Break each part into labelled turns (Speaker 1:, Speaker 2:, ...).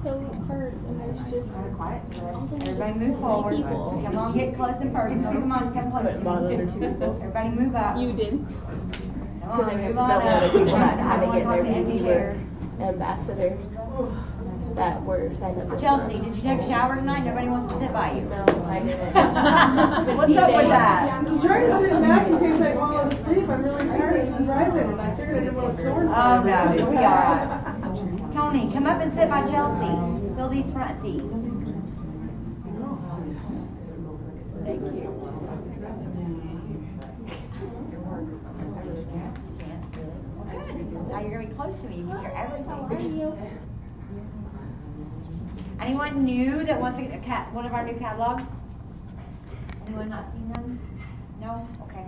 Speaker 1: so hurt, and there's just
Speaker 2: quiet.
Speaker 1: everybody move forward. Come on, get close and personal. Come on, come close to me. Everybody move up.
Speaker 3: You did.
Speaker 1: Because
Speaker 3: the other people that had to get their meeting were ambassadors that were signed up.
Speaker 1: Chelsea, did you take a shower tonight? Nobody wants to sit by you.
Speaker 3: No, I didn't.
Speaker 1: What's up with that?
Speaker 4: I was trying to sit back in case I fall asleep. I'm really tired from driving, and I figured I didn't want to snore.
Speaker 1: Oh no, you'll be all right. Tony, come up and sit by Chelsea. Fill these front seats. Thank you. Now you're going to be close to me. You can hear everything. Anyone new that wants to get one of our new catalogs? Anyone not seen them? No? Okay.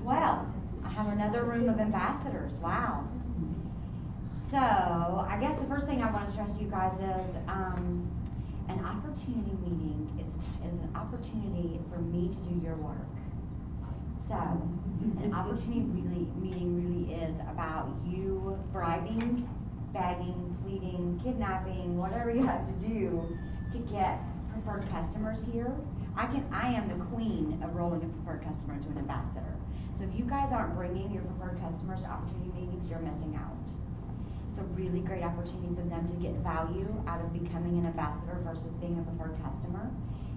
Speaker 1: Well, I have another room of ambassadors. Wow. So, I guess the first thing I want to stress to you guys is an opportunity meeting is an opportunity for me to do your work. So, an opportunity meeting really is about you bribing, begging, pleading, kidnapping, whatever you have to do to get preferred customers here. I am the queen of rolling a preferred customer into an ambassador. So if you guys aren't bringing your preferred customers to opportunity meetings, you're missing out. It's a really great opportunity for them to get value out of becoming an ambassador versus being a preferred customer.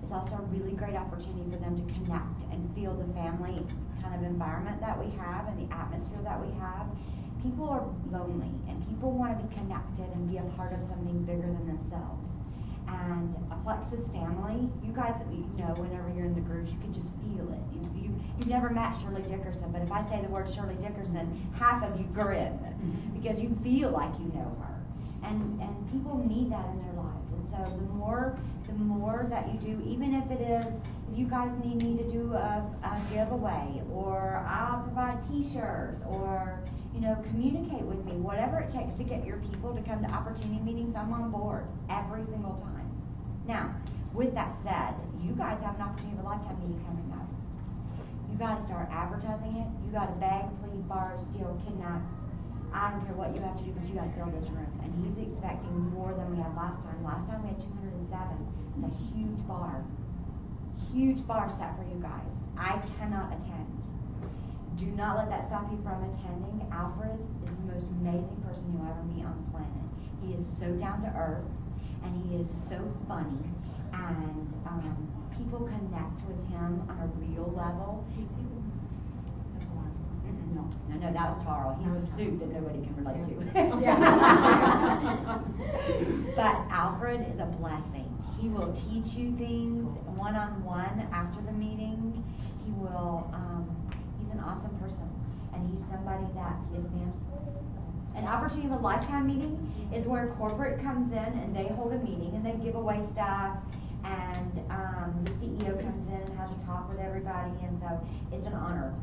Speaker 1: It's also a really great opportunity for them to connect and feel the family kind of environment that we have and the atmosphere that we have. People are lonely and people want to be connected and be a part of something bigger than themselves. And a Plexus family, you guys know whenever you're in the groups, you can just feel it. You've never met Shirley Dickerson, but if I say the word Shirley Dickerson, half of you grin because you feel like you know her. And people need that in their lives. And so the more that you do, even if it is, if you guys need me to do a giveaway, or I'll provide t-shirts, or communicate with me, whatever it takes to get your people to come to opportunity meetings, I'm on board every single time. Now, with that said, you guys have an opportunity of a lifetime meeting coming up. You got to start advertising it. You got to beg, plead, borrow, steal, kidnap. I don't care what you have to do, but you got to fill this room. And he's expecting more than we had last time. Last time we had 207. It's a huge bar set for you guys. I cannot attend. Do not let that stop you from attending. Alfred is the most amazing person you'll ever meet on the planet. He is so down to earth, and he is so funny, and people connect with him on a real level. No, that was Tarl. He's the suit that nobody can relate to. But Alfred is a blessing. He will teach you things one-on-one after the meeting. He will, he's an awesome person. And he's somebody that, yes ma'am? An opportunity of a lifetime meeting is where corporate comes in and they hold a meeting and they give away stuff, and the CEO comes in and has a talk with everybody, and so it's an honor.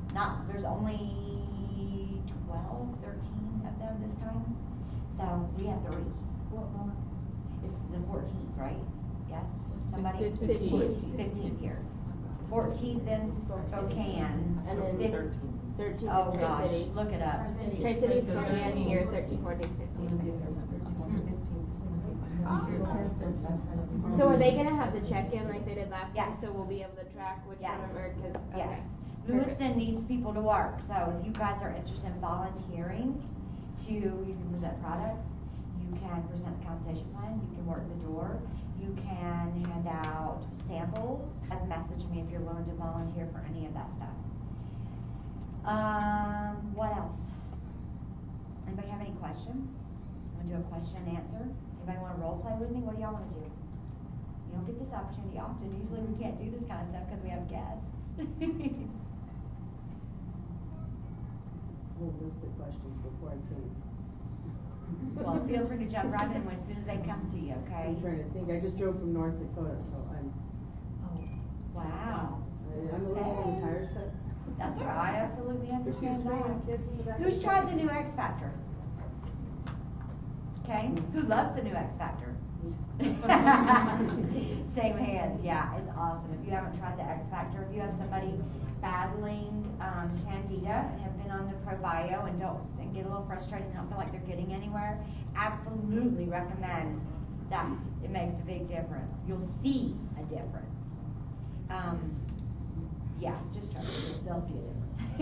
Speaker 1: There's only 12, 13 of them this time, so we have 3. It's the 14th, right? Yes? Somebody? 15th here. 14th in Spokane.
Speaker 3: And then 13th.
Speaker 1: Oh gosh, look it up.
Speaker 3: Tri-City's going in here, 13, 14, 15. So are they going to have the check-in like they did last time, so we'll be able to track which one of them?
Speaker 1: Yes. Lewiston needs people to work, so if you guys are interested in volunteering you can present products, you can present the compensation plan, you can work the door, you can hand out samples. Message me if you're willing to volunteer for any of that stuff. What else? Anybody have any questions? Want to do a question and answer? Anybody want to role play with me? What do y'all want to do? You don't get this opportunity often. Usually we can't do this kind of stuff because we have guests.
Speaker 4: We'll list the questions before I came.
Speaker 1: Well, feel free to jump right in as soon as they come to you, okay?
Speaker 4: I'm trying to think. I just drove from North Dakota, so I'm...
Speaker 1: Oh, wow.
Speaker 4: I'm a little on the tired side.
Speaker 1: That's all right, I absolutely understand
Speaker 4: screaming,
Speaker 1: that.
Speaker 4: kids in the back.
Speaker 1: Who's tried the new X Factor? Okay, who loves the new X Factor? Same hands, yeah, it's awesome. If you haven't tried the X Factor, if you have somebody battling Candida and have been on the ProBio and get a little frustrated and don't feel like they're getting anywhere, absolutely recommend that. It makes a big difference. You'll see a difference. Yeah, just try it. They'll see a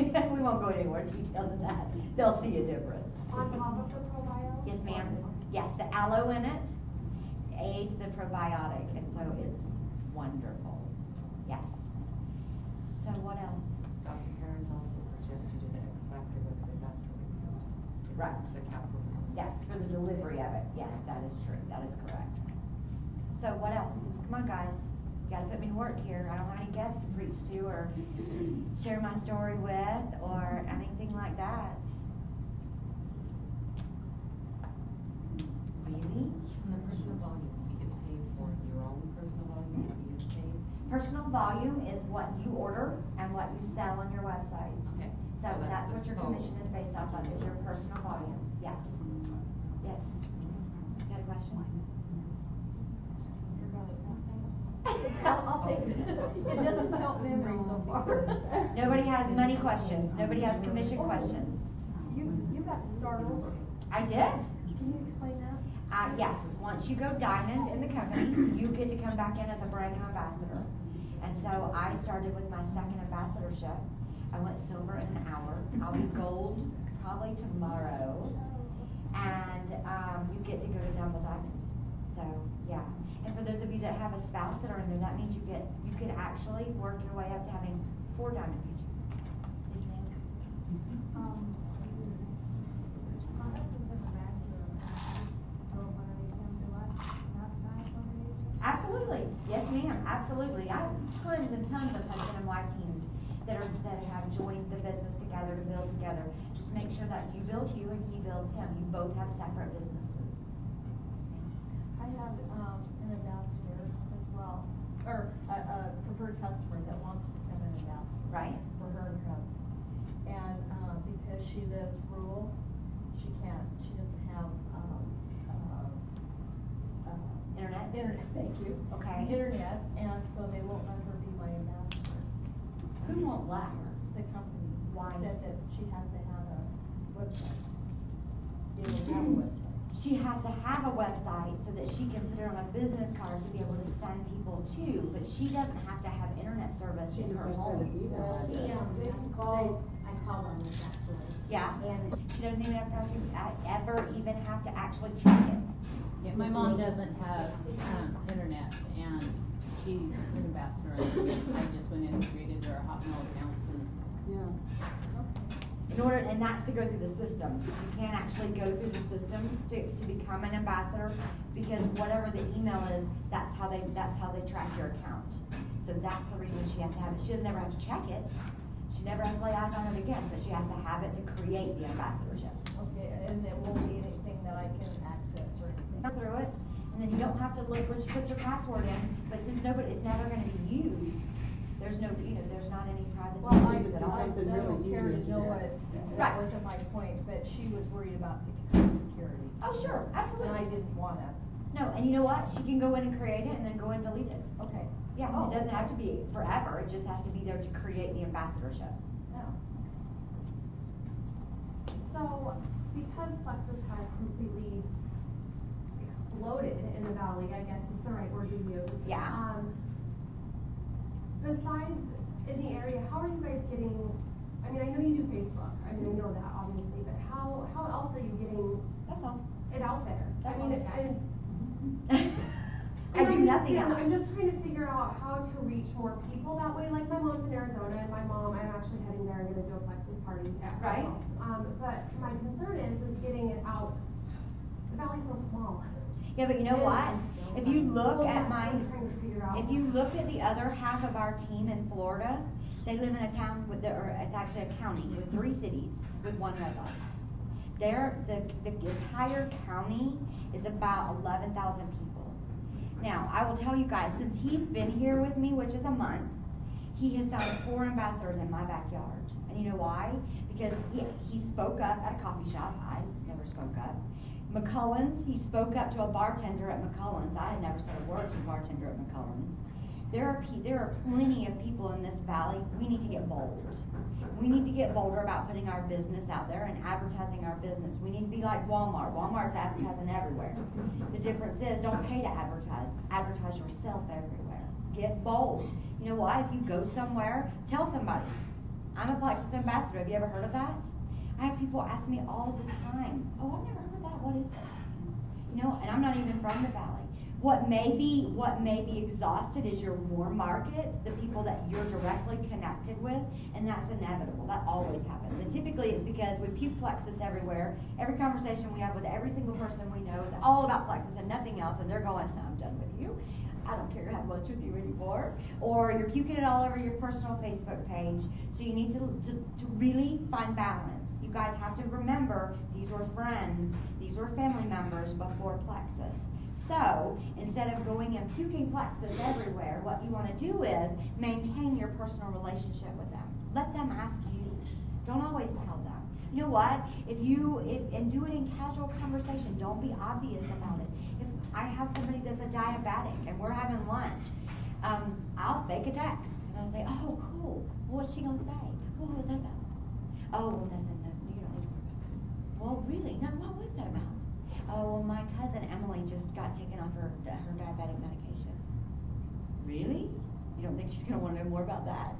Speaker 1: difference. We won't go any more detail than that. They'll see a difference.
Speaker 2: On top of the ProBio?
Speaker 1: Yes, ma'am. Yes, the aloe in it aids the probiotic, and so it's wonderful. Yes. So what else?
Speaker 5: Dr. Harris also suggested an X Factor with the gastric system.
Speaker 1: Right.
Speaker 5: The capsules.
Speaker 1: Yes, for the delivery of it. Yes, that is true. That is correct. So what else? Come on, guys. You gotta put me to work here. I don't have any guests to preach to or share my story with or anything like that. Really?
Speaker 5: And the personal volume, you get paid for your own personal volume, what you paid.
Speaker 1: Personal volume is what you order and what you sell on your website.
Speaker 5: Okay.
Speaker 1: So
Speaker 5: So
Speaker 1: that's what your
Speaker 5: the total.
Speaker 1: commission is based off of, is your personal volume. Yes. Yes. You got a question?
Speaker 2: I'll take it. It doesn't help memory so far.
Speaker 1: Nobody has money questions. Nobody has commission questions.
Speaker 2: You got to start over.
Speaker 1: I did.
Speaker 2: Can you explain that?
Speaker 1: Yes, once you go diamond in the company, you get to come back in as a brand new ambassador. And so I started with my second ambassadorship. I went silver in an hour. I'll be gold probably tomorrow. And you get to go to double diamond. So, yeah. And for those of you that have a spouse that are in there, that means you could actually work your way up to having 4 diamond pages. Yes, ma'am?
Speaker 2: My husband's in the bachelor. So when I come to us, not sign for me?
Speaker 1: Absolutely, yes ma'am, absolutely. I have tons and tons of husband and wife teams that have joined the business together to build together. Just make sure that you build you and he builds him. You both have separate businesses.
Speaker 2: I have an ambassador as well, or a preferred customer that wants to become an ambassador.
Speaker 1: Right.
Speaker 2: For her and her husband. And because she lives rural, she doesn't have
Speaker 1: Internet?
Speaker 2: thank you.
Speaker 1: Okay.
Speaker 2: Internet, and so they won't let her be my ambassador.
Speaker 1: Who won't let her?
Speaker 2: The company
Speaker 1: Why?
Speaker 2: said that she has to have a website. They will have a website.
Speaker 1: She has to have a website so that she can put it on a business card to be able to send people to, but she doesn't have to have internet service in her home.
Speaker 6: I called on this actually.
Speaker 1: Yeah,
Speaker 6: And
Speaker 1: she doesn't even ever even have to actually check it.
Speaker 7: Yeah, my mom doesn't have internet, and she's an ambassador. I just went in and created her a Hotmail account, and
Speaker 1: And that's to go through the system. You can't actually go through the system to become an ambassador, because whatever the email is, that's how they track your account. So that's the reason she has to have it. She doesn't ever have to check it. She never has to lay eyes on it again, but she has to have it to create the ambassadorship.
Speaker 2: Okay, and it won't be anything that I can access or anything.
Speaker 1: Go through it, and then you don't have to look when she puts your password in, but since it's never gonna be used, there's no, there's not any privacy
Speaker 2: Well, I
Speaker 1: issues at all.
Speaker 2: don't care to know it.
Speaker 1: Right.
Speaker 2: That wasn't my point, but she was worried about security.
Speaker 1: Oh, sure,
Speaker 2: And I
Speaker 1: absolutely.
Speaker 2: didn't wanna.
Speaker 1: No, and you know what? She can go in and create it and then go and delete it.
Speaker 2: Okay.
Speaker 1: Yeah,
Speaker 2: Oh.
Speaker 1: it doesn't have to be forever, it just has to be there to create the ambassadorship.
Speaker 2: No.
Speaker 6: so, because Plexus has completely exploded in the valley, I guess is the right word to use.
Speaker 1: Yeah.
Speaker 6: Besides in the area, how are you guys getting, I mean, I know you do Facebook, I mean, I know that obviously, but how else are you getting
Speaker 1: That's all.
Speaker 6: it out there?
Speaker 1: That's
Speaker 6: I mean,
Speaker 1: I do nothing else.
Speaker 6: I'm just trying to figure out how to reach more people that way. Like my mom's in Arizona, and my mom, I'm actually heading there. I'm gonna do a Plexus party at her
Speaker 1: Right.
Speaker 6: house. But my concern is getting it out. The valley's so small.
Speaker 1: Yeah, but you know what? If you look
Speaker 6: Well,
Speaker 1: at
Speaker 6: that's what
Speaker 1: my,
Speaker 6: I'm trying to figure out.
Speaker 1: if you look at the other half of our team in Florida, they live in a town or it's actually a county with 3 cities with 1 red light. The entire county is about 11,000 people. Now, I will tell you guys, since he's been here with me, which is a month, He has signed 4 ambassadors in my backyard. And you know why? Because he spoke up at a coffee shop. I never spoke up. McCullen's, he spoke up to a bartender at McCullen's. I had never said a word to a bartender at McCullen's. There are plenty of people in this valley. We need to get bold. We need to get bolder about putting our business out there and advertising our business. We need to be like Walmart. Walmart's advertising everywhere. The difference is don't pay to advertise. Advertise yourself everywhere. Get bold. You know why? If you go somewhere, tell somebody. I'm a Plexus ambassador. Have you ever heard of that? I have people ask me all the time, oh, I've never heard of that. What is it? You know, and I'm not even from the valley. What may be exhausted is your warm market, the people that you're directly connected with, and that's inevitable. That always happens. And typically it's because we puke Plexus everywhere. Every conversation we have with every single person we know is all about Plexus and nothing else, and they're going, I'm done with you. I don't care to have lunch with you anymore. Or you're puking it all over your personal Facebook page. So you need to really find balance. You guys have to remember these were friends, these were family members before Plexus. So instead of going and puking Plexus everywhere, what you want to do is maintain your personal relationship with them. Let them ask you. Don't always tell them. You know what? And do it in casual conversation. Don't be obvious about it. If I have somebody that's a diabetic and we're having lunch, I'll fake a text and I'll say, oh, cool. Well, what's she gonna say? Well, what was that about? Oh, well, nothing. You don't need to worry about it. Well, really? No, what was that about? Oh, well, my cousin Emily just got taken off her diabetic medication. Really? You don't think she's gonna want to know more about that?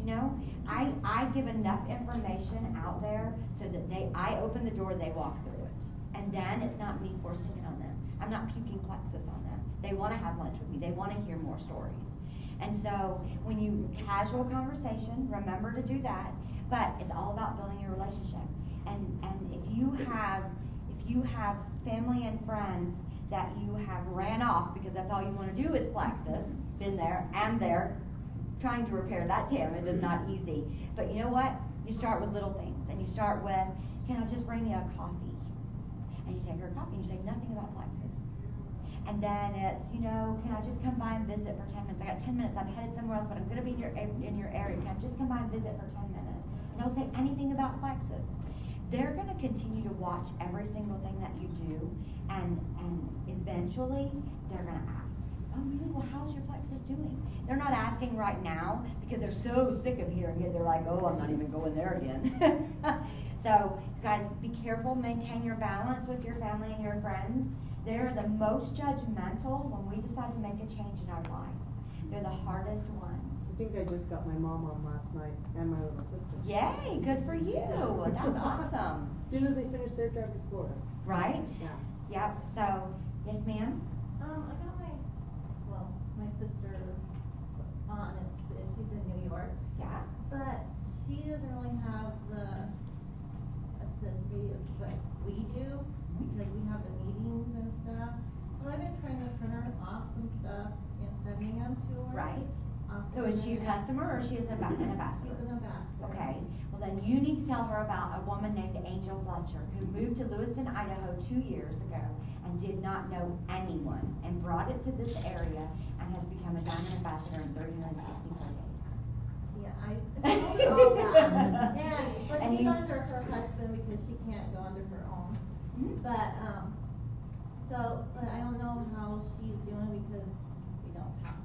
Speaker 1: You know, I give enough information out there so that I open the door, they walk through it. And then it's not me forcing it on them. I'm not puking Plexus on them. They want to have lunch with me. They want to hear more stories. And so when you casual conversation, remember to do that. But it's all about building your relationship. And if you have family and friends that you have ran off because that's all you want to do is Plexus, been there and there, trying to repair that damage is not easy. But you know what? You start with little things. And you start with, can I just bring you a coffee? And you take her a coffee and you say nothing about Plexus. And then it's, can I just come by and visit for 10 minutes? I got 10 minutes. I'm headed somewhere else, but I'm going to be in your area. Can I just come by and visit for 10 minutes? And don't say anything about Plexus. They're going to continue to watch every single thing that you do, and eventually they're going to ask, oh, really? Well, how's your Plexus doing? They're not asking right now because they're so sick of hearing it. They're like, oh, I'm not even going there again. So, guys, be careful. Maintain your balance with your family and your friends. They're the most judgmental when we decide to make a change in our life. They're the hardest ones.
Speaker 4: I think I just got my mom on last night and my little sister.
Speaker 1: Yay, good for you. That's awesome.
Speaker 4: As soon as they finish their trip to Florida.
Speaker 1: Right?
Speaker 4: Yeah.
Speaker 1: Yep. So, yes, ma'am?
Speaker 2: I got my sister on it. She's in New York.
Speaker 1: Yeah.
Speaker 2: But she doesn't really have the accessibility of what we do. Like we have the meetings and stuff. So I've been trying to print her off some stuff and sending them to her.
Speaker 1: Right. So is she a customer or is she an ambassador?
Speaker 2: She's an ambassador.
Speaker 1: Okay. Well, then you need to tell her about a woman named Angel Fletcher who moved to Lewiston, Idaho 2 years ago and did not know anyone and brought it to this area and has become a diamond ambassador in 364 days.
Speaker 2: Yeah, I told her all that. But
Speaker 1: And
Speaker 2: she's
Speaker 1: you-
Speaker 2: under her husband because she can't go under her own.
Speaker 1: Mhm.
Speaker 2: But I don't know how she's doing because we don't have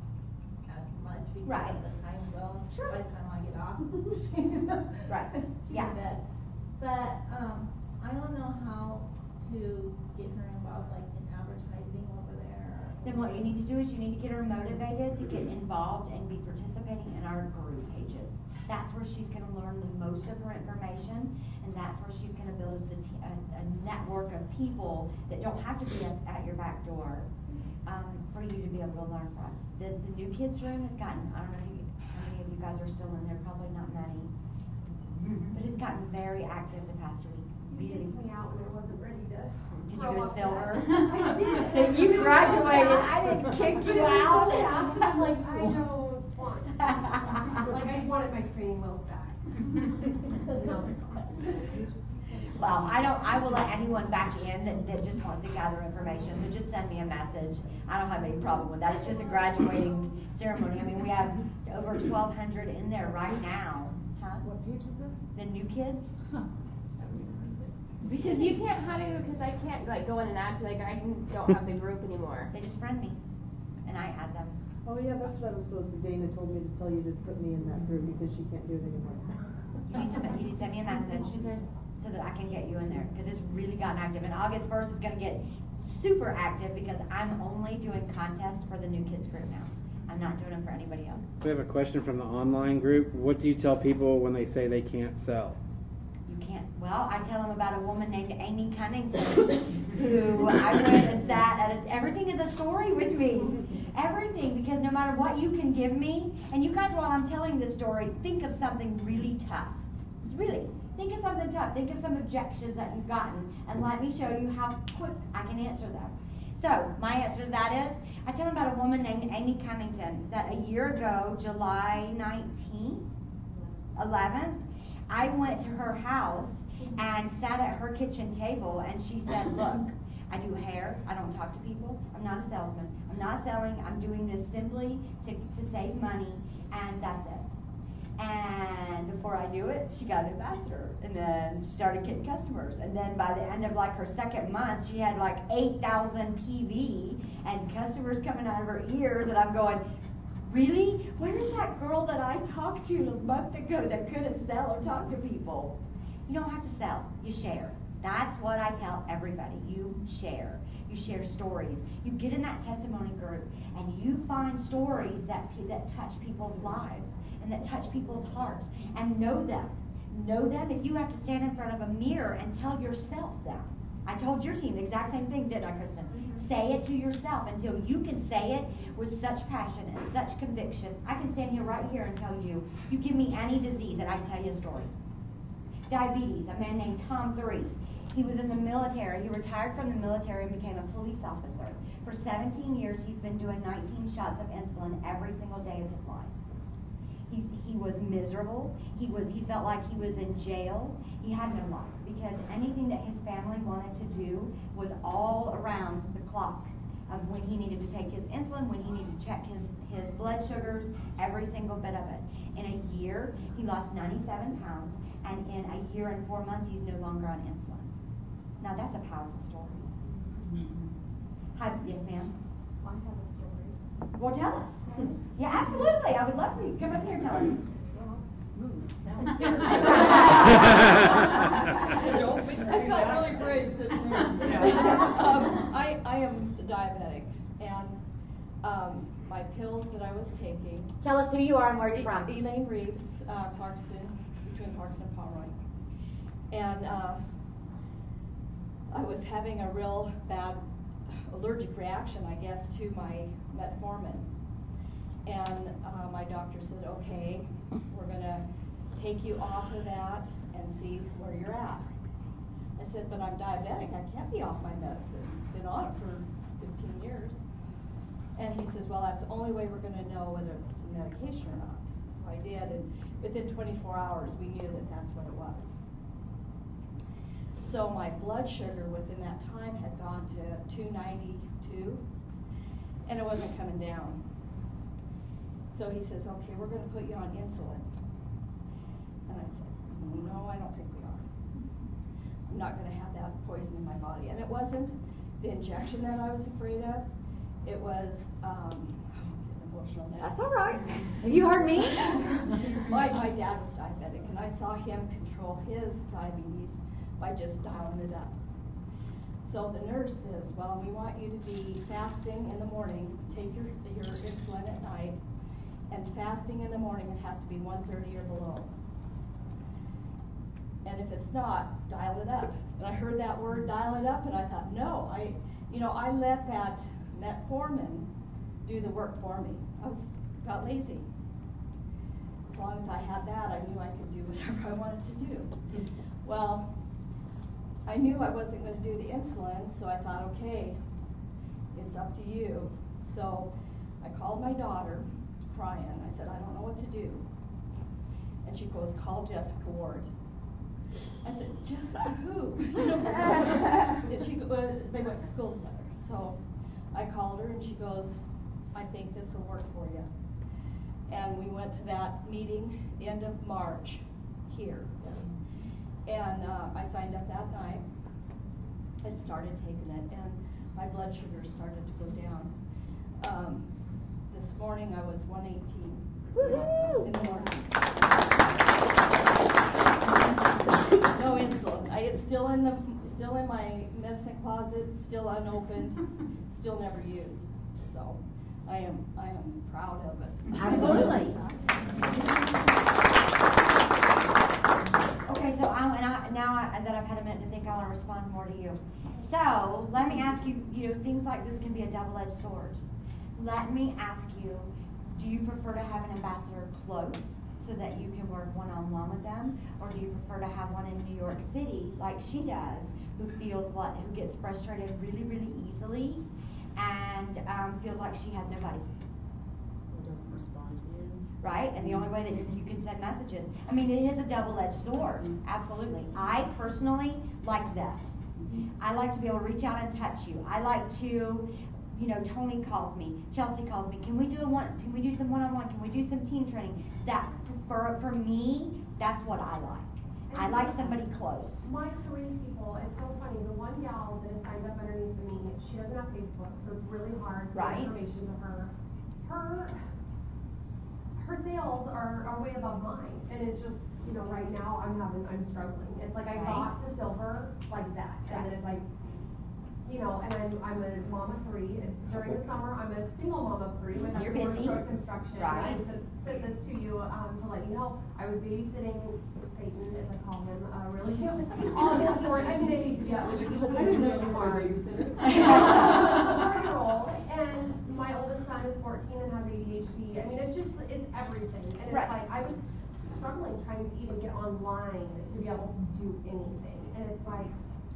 Speaker 2: as much because
Speaker 1: Right.
Speaker 2: of the time zone.
Speaker 1: Sure.
Speaker 2: By the time I get off,
Speaker 1: Right.
Speaker 2: she's
Speaker 1: Yeah.
Speaker 2: in bed. But I don't know how to get her involved like in advertising over there.
Speaker 1: Then what you need to do is you need to get her motivated to get involved and be participating in our group pages. That's where she's going to learn the most of her information, and that's where she's going to build a network of people that don't have to be at your back door for you to be able to learn from. The new kids room has gotten, I don't know how many of you guys are still in there, probably not many, but it's gotten very active the past week.
Speaker 6: You kicked me out when I wasn't ready to.
Speaker 1: Did you
Speaker 6: throw
Speaker 1: go
Speaker 6: up
Speaker 1: silver?
Speaker 6: that. I did.
Speaker 1: Then you graduated. I didn't kick you out.
Speaker 6: I'm like, I don't want. Like, I wanted my training wheels back. No, they're gone.
Speaker 1: Well, I will let anyone back in that just wants to gather information, so just send me a message. I don't have any problem with that. It's just a graduating ceremony. I mean, we have over 1,200 in there right now. Huh?
Speaker 4: What page is this?
Speaker 1: The new kids.
Speaker 8: Because you can't, how do you, because I can't like go in and act like I don't have the group anymore.
Speaker 1: They just friend me, and I add them.
Speaker 4: Oh, yeah, that's what I was supposed to, Dana told me to tell you to put me in that group because she can't do it anymore.
Speaker 1: You need to send me a message so that I can get you in there, because it's really gotten active. And August 1st is going to get super active because I'm only doing contests for the new kids group now. I'm not doing them for anybody else.
Speaker 9: We have a question from the online group. What do you tell people when they say they can't sell?
Speaker 1: You can't. Well, I tell them about a woman named Amy Cunnington who I went and sat at everything is a story with me. Everything, because no matter what you can give me, and you guys, while I'm telling this story, think of something really tough. Really, think of something tough. Think of some objections that you've gotten, and let me show you how quick I can answer them. So, my answer to that is, I tell them about a woman named Amy Cunnington that a year ago, July 19th, 11th, I went to her house and sat at her kitchen table, and she said, look, I do hair, I don't talk to people, I'm not a salesman, I'm not selling, I'm doing this simply to save money, and that's it. And before I knew it, she got an ambassador, and then she started getting customers, and then by the end of like her second month, she had like 8,000 PV, and customers coming out of her ears, and I'm going, really? Where's that girl that I talked to a month ago that couldn't sell or talk to people? You don't have to sell, you share. That's what I tell everybody. You share. You share stories. You get in that testimony group and you find stories that touch people's lives and that touch people's hearts, and know them. Know them if you have to stand in front of a mirror and tell yourself them. I told your team the exact same thing, didn't I, Kristin? Say it to yourself until you can say it with such passion and such conviction. I can stand here right here and tell you, you give me any disease and I can tell you a story. Diabetes, a man named Tom Threet. He was in the military. He retired from the military and became a police officer. For 17 years, he's been doing 19 shots of insulin every single day of his life. He was miserable. He felt like he was in jail. He had no life because anything that his family wanted to do was all around the clock of when he needed to take his insulin, when he needed to check his blood sugars, every single bit of it. In a year, he lost 97 pounds, and in a year and 4 months, he's no longer on insulin. Now that's a powerful story. Hi, yes, ma'am?
Speaker 2: I have a story.
Speaker 1: Well, tell us. Yeah, absolutely. I would love for you. Come up here and tell us.
Speaker 10: I felt really brave sitting there. I am diabetic, and my pills that I was taking.
Speaker 1: Tell us who you are and where you're from.
Speaker 10: Elaine Reeves, Clarkston, between Clarkston and Pomeroy. And I was having a real bad allergic reaction, I guess, to my metformin. And my doctor said, okay, we're going to take you off of that and see where you're at. I said, but I'm diabetic. I can't be off my medicine. Been on it for 15 years. And he says, well, that's the only way we're going to know whether it's a medication or not. So I did, and within 24 hours, we knew that that's what it was. So my blood sugar within that time had gone to 292, and it wasn't coming down. So he says, okay, we're going to put you on insulin. And I said, no, I don't think we are. I'm not going to have that poison in my body. And it wasn't the injection that I was afraid of. It was, I'm getting emotional now.
Speaker 1: That's all right. Have you heard me?
Speaker 10: My dad was diabetic, and I saw him control his diabetes by just dialing it up. So the nurse says, well, we want you to be fasting in the morning, take your insulin at night, and fasting in the morning, it has to be 130 or below. And if it's not, dial it up. And I heard that word, dial it up, and I thought, no, I let that metformin do the work for me. I got lazy. As long as I had that, I knew I could do whatever I wanted to do. Well, I knew I wasn't going to do the insulin, so I thought, okay, it's up to you. So I called my daughter, crying. I said, I don't know what to do. And she goes, call Jessica Ward. I said, Jessica who? And she, they went to school together. So I called her, and she goes, I think this will work for you. And we went to that meeting end of March here. And I signed up that night and started taking it, and my blood sugar started to go down. This morning I was 118 in the morning. No insulin. It's still in my medicine closet, still unopened, still never used. So I am proud of it.
Speaker 1: Absolutely. Okay, so now that I've had a minute to think, I want to respond more to you. So let me ask you, things like this can be a double-edged sword. Let me ask you, do you prefer to have an ambassador close so that you can work one-on-one with them, or do you prefer to have one in New York City like she does, who gets frustrated really, really easily and feels like she has nobody?
Speaker 5: Doesn't respond to you.
Speaker 1: Right? And the only way that you can send messages. I mean, it is a double-edged sword. Absolutely. I personally like this. I like to be able to reach out and touch you. I like to, Tony calls me, Chelsea calls me. Can we do some one-on-one? Can we do some team training? That for me, that's what I like. I like somebody close.
Speaker 6: My 3 people, it's so funny. The one gal that is signed up underneath me, she doesn't have Facebook, so it's really hard to get information to her. Her sales are way above mine, and it's just, right now I'm struggling. It's like I got to silver like that, and then it's like, and I'm a mom of 3. During the summer, I'm a single mom of 3. My
Speaker 1: You're
Speaker 6: husband
Speaker 1: busy.
Speaker 6: works for construction.
Speaker 1: Right.
Speaker 6: And I said this to you to let you know. I was babysitting Satan, as I call him, really awful story. I mean, I hate to be out with you.
Speaker 4: I didn't know you were a babysitter.
Speaker 6: 4-year-old, and my oldest son is 14 and has ADHD. I mean, it's everything. And it's like, I was struggling trying to even get online to be able to do anything. And it's like,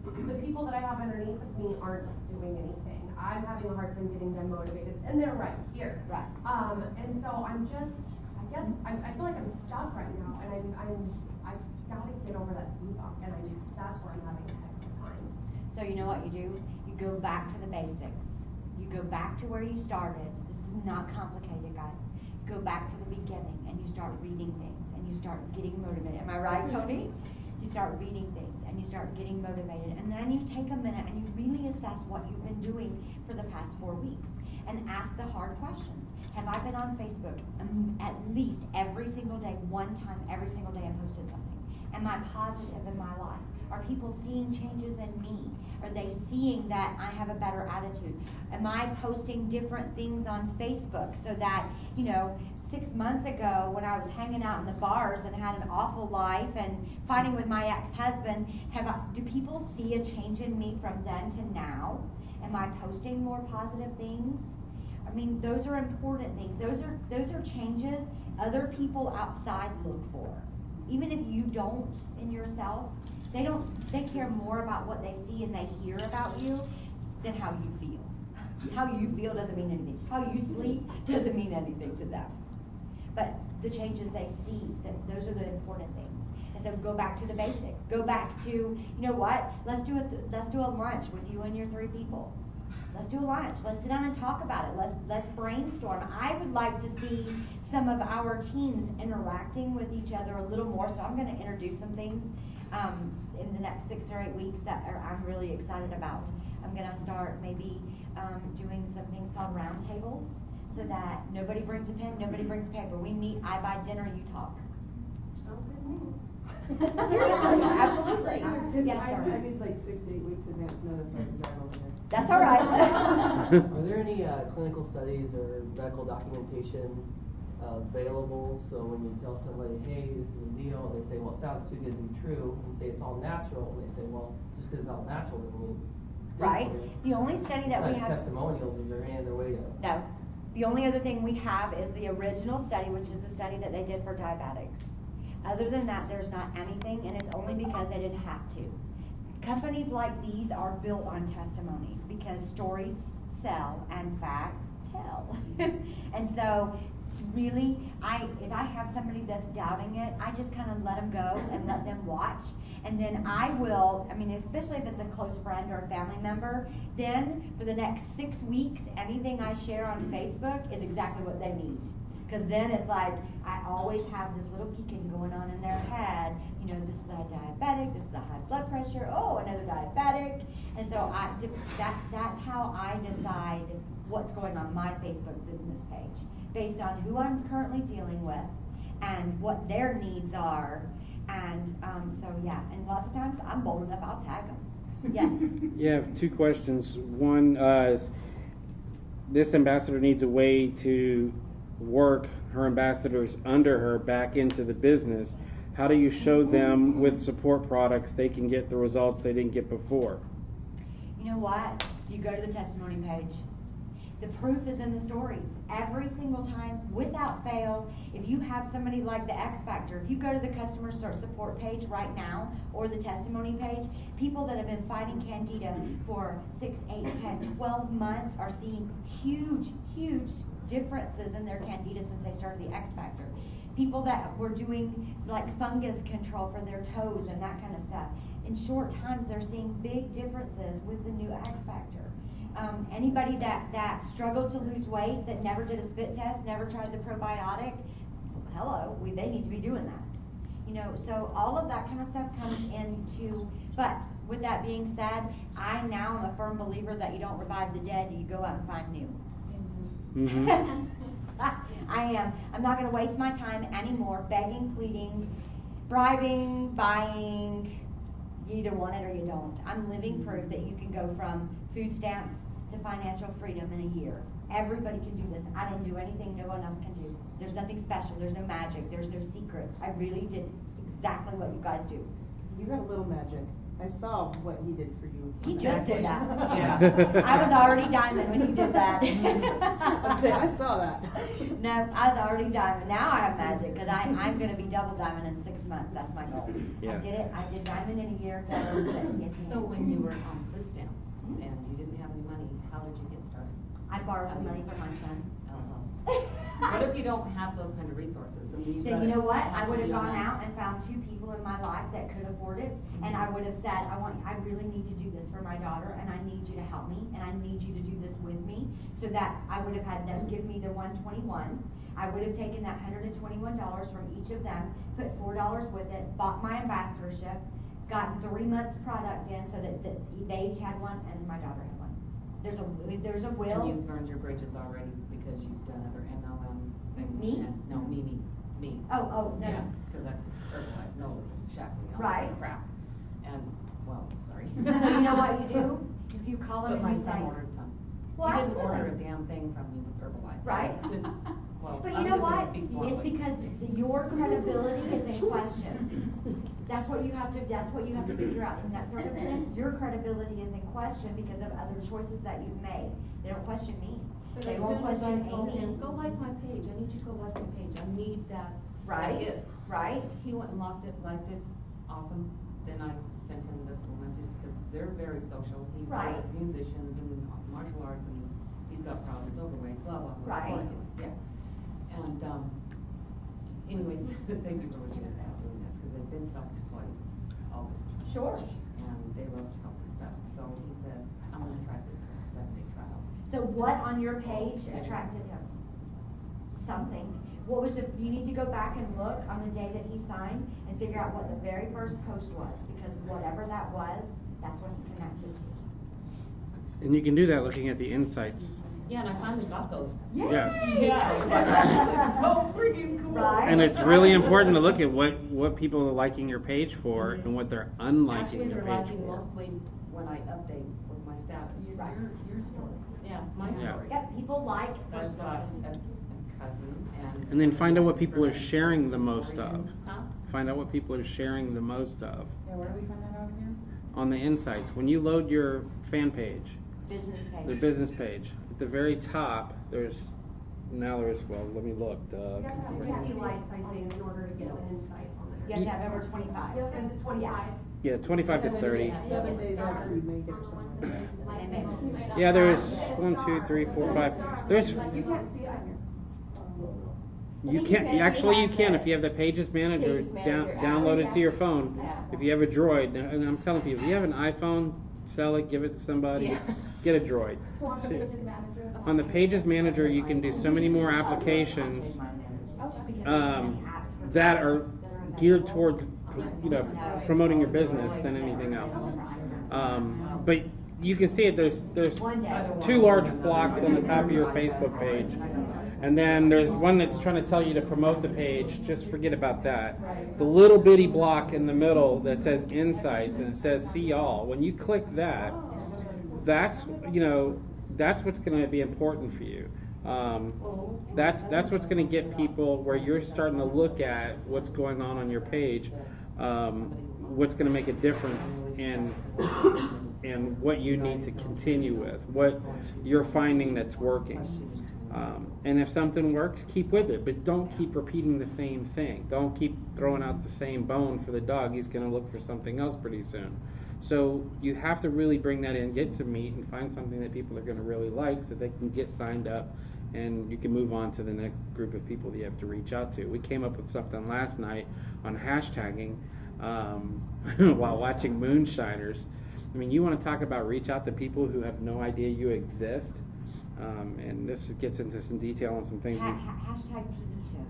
Speaker 6: the people that I have underneath of me aren't doing anything. I'm having a hard time getting them motivated, and they're right here.
Speaker 1: Right.
Speaker 6: And so I'm just, I feel like I'm stuck right now, and I've got to get over that speed bump, and that's where I'm having a heck of a time.
Speaker 1: So you know what you do? You go back to the basics. You go back to where you started. This is not complicated, guys. Go back to the beginning, and you start reading things, and you start getting motivated. Am I right, Tony? You start reading things, and you start getting motivated, and then you take a minute and you really assess what you've been doing for the past 4 weeks, and ask the hard questions. Have I been on Facebook at least every single day, one time every single day, and posted something? Am I positive in my life? Are people seeing changes in me? Are they seeing that I have a better attitude? Am I posting different things on Facebook so that, 6 months ago when I was hanging out in the bars and had an awful life and fighting with my ex-husband, do people see a change in me from then to now? Am I posting more positive things? I mean, those are important things. Those are changes other people outside look for. Even if you don't in yourself, they care more about what they see and they hear about you than how you feel. How you feel doesn't mean anything. How you sleep doesn't mean anything to them. But the changes they see, those are the important things. And so go back to the basics. Go back to, you know what? Let's do a lunch with you and your 3 people. Let's do a lunch. Let's sit down and talk about it. Let's brainstorm. I would like to see some of our teams interacting with each other a little more. So I'm going to introduce some things in the next 6 or 8 weeks that I'm really excited about. I'm going to start maybe doing some things called roundtables, so that nobody brings a pen, nobody brings paper. We meet, I buy dinner, you talk. Seriously, absolutely. Yes, sir.
Speaker 4: I need like 6 to 8 weeks advance notice so I can drive over there.
Speaker 1: That's all right.
Speaker 11: Are there any clinical studies or medical documentation available? So when you tell somebody, hey, this is a deal, and they say, well, it sounds too good to be true, and you say it's all natural, and they say, well, just because it's all natural doesn't mean it's good
Speaker 1: Right.
Speaker 11: for you.
Speaker 1: The only study that we have.
Speaker 11: Testimonials, is there any other way to?
Speaker 1: No. The only other thing we have is the original study, which is the study that they did for diabetics. Other than that, there's not anything, and it's only because they didn't have to. Companies like these are built on testimonies because stories sell and facts tell. And so, it's really, if I have somebody that's doubting it, I just kind of let them go and let them watch. And then I will, especially if it's a close friend or a family member, then for the next 6 weeks, anything I share on Facebook is exactly what they need. Because then it's like, I always have this little geeking going on in their head. You know, this is a diabetic, this is the high blood pressure, oh, another diabetic. And so that's how I decide what's going on my Facebook business page, based on who I'm currently dealing with and what their needs are. And so yeah, and lots of times I'm bold enough, I'll tag them. Yes.
Speaker 9: Yeah, I have two questions. One is, this ambassador needs a way to work her ambassadors under her back into the business. How do you show them with support products they can get the results they didn't get before?
Speaker 1: You know what? You go to the testimony page. The proof is in the stories. Every single time, without fail, if you have somebody like the X Factor, if you go to the customer support page right now, or the testimony page, people that have been fighting Candida for 6, 8, 10, 12 months are seeing huge differences in their Candida since they started the X Factor. People that were doing like fungus control for their toes and that kind of stuff. In short times, they're seeing big differences with the new X Factor. Anybody that struggled to lose weight, that never did a spit test, never tried the probiotic, hello, they need to be doing that. You know, so all of that kind of stuff comes into, but with that being said, I now am a firm believer that you don't revive the dead, you go out and find new. Mm-hmm. I am. I'm not going to waste my time anymore begging, pleading, bribing, buying. You either want it or you don't. I'm living proof that you can go from food stamps to financial freedom in a year. Everybody can do this. I don't do anything no one else can do. There's nothing special. There's no magic. There's no secret. I really did exactly what you guys do.
Speaker 4: You got a little magic. I saw what he did for you.
Speaker 1: He just did that.
Speaker 4: Yeah.
Speaker 1: I was already diamond when he did that.
Speaker 4: I saw that.
Speaker 1: No, I was already diamond. Now I have magic because I'm going to be double diamond in 6 months. That's my goal.
Speaker 9: Yeah.
Speaker 1: I did diamond in a year. Double in 6. Yes,
Speaker 5: So when you were on food stamps and you didn't have any money, how did you get started?
Speaker 1: I borrowed the money from my son.
Speaker 5: What if you don't have those kind of resources? I mean,
Speaker 1: Then you know what? I would have gone out and found 2 people in my life that could afford it, and I would have said, I really need to do this for my daughter, and I need you to help me, and I need you to do this with me, so that I would have had them give me the $121. I would have taken that $121 from each of them, put $4 with it, bought my ambassadorship, gotten 3 months product in, so that they each had one, and my daughter had one. There's a will.
Speaker 5: And you've burned your bridges already because you've done other MLM things.
Speaker 1: Me?
Speaker 5: No, me.
Speaker 1: Oh, no.
Speaker 5: Yeah, because I Herbalife, no, shackling, all
Speaker 1: Right.
Speaker 5: that crap. And, well, sorry.
Speaker 1: So you know what you do? You call them
Speaker 5: But my
Speaker 1: and you say,
Speaker 5: son ordered some.
Speaker 1: Well,
Speaker 5: He didn't
Speaker 1: absolutely.
Speaker 5: order a damn thing from me with Herbalife.
Speaker 1: Right.
Speaker 5: Well,
Speaker 1: But
Speaker 5: I'm
Speaker 1: you know
Speaker 5: just gonna
Speaker 1: what?
Speaker 5: speak
Speaker 1: It's
Speaker 5: bluntly.
Speaker 1: because your credibility is in question. That's what you have to figure out. In that circumstance, your credibility is in question because of other choices that you've made. They don't question me.
Speaker 5: But
Speaker 1: They
Speaker 5: as
Speaker 1: won't
Speaker 5: soon as I
Speaker 1: question
Speaker 5: told
Speaker 1: Amy.
Speaker 5: him, go like my page, I need you to go like my page, I need that.
Speaker 1: Right,
Speaker 5: that is.
Speaker 1: right.
Speaker 5: He went and liked it, awesome. Then I sent him this little message, because they're very social. He's
Speaker 1: Right.
Speaker 5: got musicians and martial arts, and he's got problems, overweight, blah, blah, blah.
Speaker 1: Right.
Speaker 5: all that, yeah. And, anyways, they be really good at doing this, because they've been self-employed all this time.
Speaker 1: Sure.
Speaker 5: And they love to help with stuff, so he says, I'm gonna try the 7-day trial.
Speaker 1: So what on your page attracted him? Something. What was you need to go back and look on the day that he signed and figure out what the very first post was, because whatever that was, that's what he connected to.
Speaker 9: And you can do that looking at the insights.
Speaker 5: Yeah, and I finally got those.
Speaker 9: Yes.
Speaker 5: Yeah. So freaking cool.
Speaker 1: Right.
Speaker 9: And it's really important to look at what people are liking your page for and what they're unliking
Speaker 5: Actually,
Speaker 9: your
Speaker 5: they're
Speaker 9: page
Speaker 5: liking
Speaker 9: for.
Speaker 5: mostly when I update with my status.
Speaker 1: Right.
Speaker 5: Your story. Yeah, my
Speaker 9: Yeah.
Speaker 5: story.
Speaker 1: Yep, people like her
Speaker 5: I've got
Speaker 1: story.
Speaker 5: a cousin and.
Speaker 9: And then find out what people are sharing the most of.
Speaker 5: Huh?
Speaker 9: Find out what people are sharing the most of.
Speaker 5: Yeah, where do we find that out again?
Speaker 9: On the insights, when you load your fan page,
Speaker 1: Business page.
Speaker 9: the business page, at the very top, well, let me look.
Speaker 6: You have to have 50 likes, I think, in order to get an insight on there.
Speaker 1: You have to have over 25.
Speaker 6: Yep, and it's 25.
Speaker 9: Yeah, 25 to 30.
Speaker 4: 7 days after you make it or something like that.
Speaker 9: Yeah, there's 1, 2, 3, 4, 5. There's,
Speaker 6: You can't see it on here.
Speaker 9: you can if you have the Pages Manager, download it to your phone. If you have a Droid, and I'm telling people, if you have an iPhone, sell it, give it to somebody, get a Droid.
Speaker 6: So on the Pages Manager.
Speaker 9: On the Pages Manager, you can do so many more applications that are geared towards, promoting your business than anything else. But you can see it. There's 2 large blocks on the top of your Facebook page, and then there's one that's trying to tell you to promote the page. Just forget about that. The little bitty block in the middle that says Insights and it says See All. When you click that, that's what's going to be important for you. That's what's going to get people where you're starting to look at what's going on your page, what's going to make a difference in what you need to continue with, what you're finding that's working. And if something works, keep with it, but don't keep repeating the same thing. Don't keep throwing out the same bone for the dog. He's going to look for something else pretty soon. So you have to really bring that in, get some meat, and find something that people are going to really like so they can get signed up, and you can move on to the next group of people that you have to reach out to. We came up with something last night on hashtagging while watching Moonshiners. I mean, you want to talk about reach out to people who have no idea you exist, and this gets into some detail on some things.
Speaker 1: Hashtag TV shows.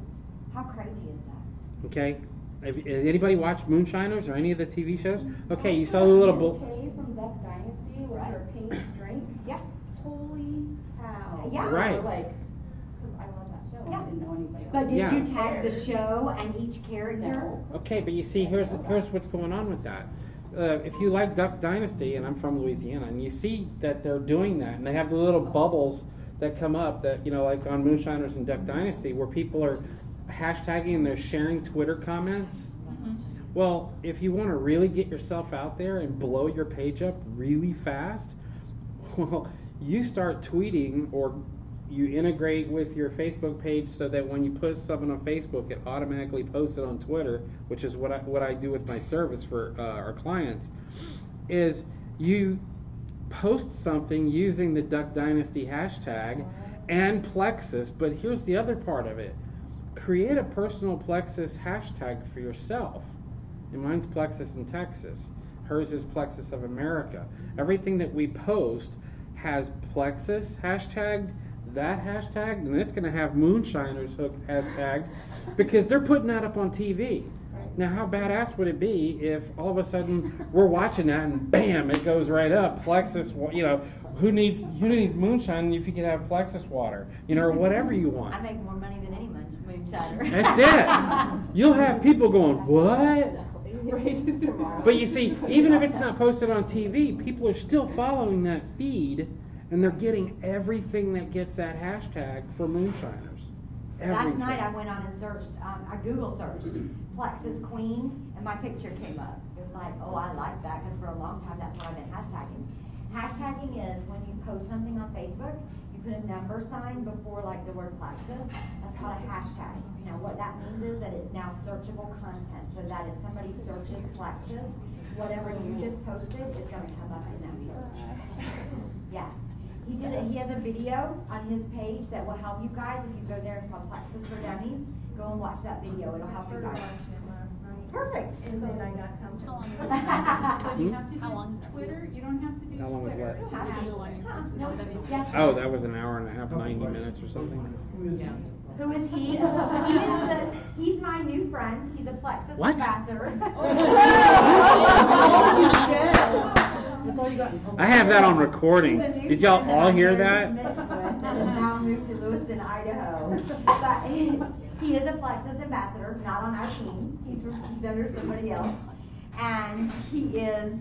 Speaker 1: How crazy is that?
Speaker 9: Okay. Has anybody watched Moonshiners or any of the TV shows? Okay, you saw the little
Speaker 4: from Duck Dynasty with her pink drink.
Speaker 1: Yeah.
Speaker 4: Holy cow.
Speaker 1: Yeah.
Speaker 9: Right.
Speaker 4: Because I love that show.
Speaker 1: Yeah.
Speaker 4: I didn't know anybody else.
Speaker 1: But did
Speaker 9: Yeah.
Speaker 1: you tag the show and each character?
Speaker 4: No.
Speaker 9: Okay, but you see, here's what's going on with that. If you like Duck Dynasty, and I'm from Louisiana, and you see that they're doing that, and they have the little bubbles that come up that, like on Moonshiners and Duck Dynasty, where people are hashtagging and they're sharing Twitter comments. Well, if you want to really get yourself out there and blow your page up really fast, well, you start tweeting or you integrate with your Facebook page so that when you post something on Facebook, it automatically posts it on Twitter, which is what I do with my service for our clients, is you post something using the Duck Dynasty hashtag and Plexus, but here's the other part of it. Create a personal Plexus hashtag for yourself. And mine's Plexus in Texas. Hers is Plexus of America. Everything that we post has Plexus hashtagged, that hashtag, and it's going to have Moonshiners hashtag because they're putting that up on TV. Now, how badass would it be if all of a sudden we're watching that and bam, it goes right up, Plexus, who needs moonshine if you could have Plexus water, or whatever you want.
Speaker 1: I make more money than any moonshiner.
Speaker 9: That's it. You'll have people going, what? But you see, even if it's not posted on TV, people are still following that feed, and they're getting everything that gets that hashtag for Moonshiners.
Speaker 1: Last night I went on and searched, I Google searched Plexus Queen, and my picture came up. It was like, oh, I like that, because for a long time that's what I've been hashtagging. Hashtagging is when you post something on Facebook, you put a number sign before like the word Plexus. That's called a hashtag. Now what that means is that it's now searchable content, so that if somebody searches Plexus, whatever you just posted is going to come up in that search. Yes. He has a video on his page that will help you guys. If you go there, it's called Plexus for Dummies. Go and watch that video. It'll help you guys. Perfect.
Speaker 2: And then I got comfortable.
Speaker 7: So do you have to do Twitter? You don't have to do
Speaker 9: How long was
Speaker 7: Twitter.
Speaker 9: that?
Speaker 7: You have to do on your
Speaker 1: Yes.
Speaker 9: Oh, that was an hour and a half, 90 minutes or something.
Speaker 5: Yeah.
Speaker 1: Who is he? He's my new friend. He's a Plexus
Speaker 9: What?
Speaker 1: ambassador.
Speaker 9: I have that on recording. Did y'all all hear that?
Speaker 1: That has now moved to Lewiston, Idaho. But he is a Plexus ambassador, not on our team. He's under somebody else. And he is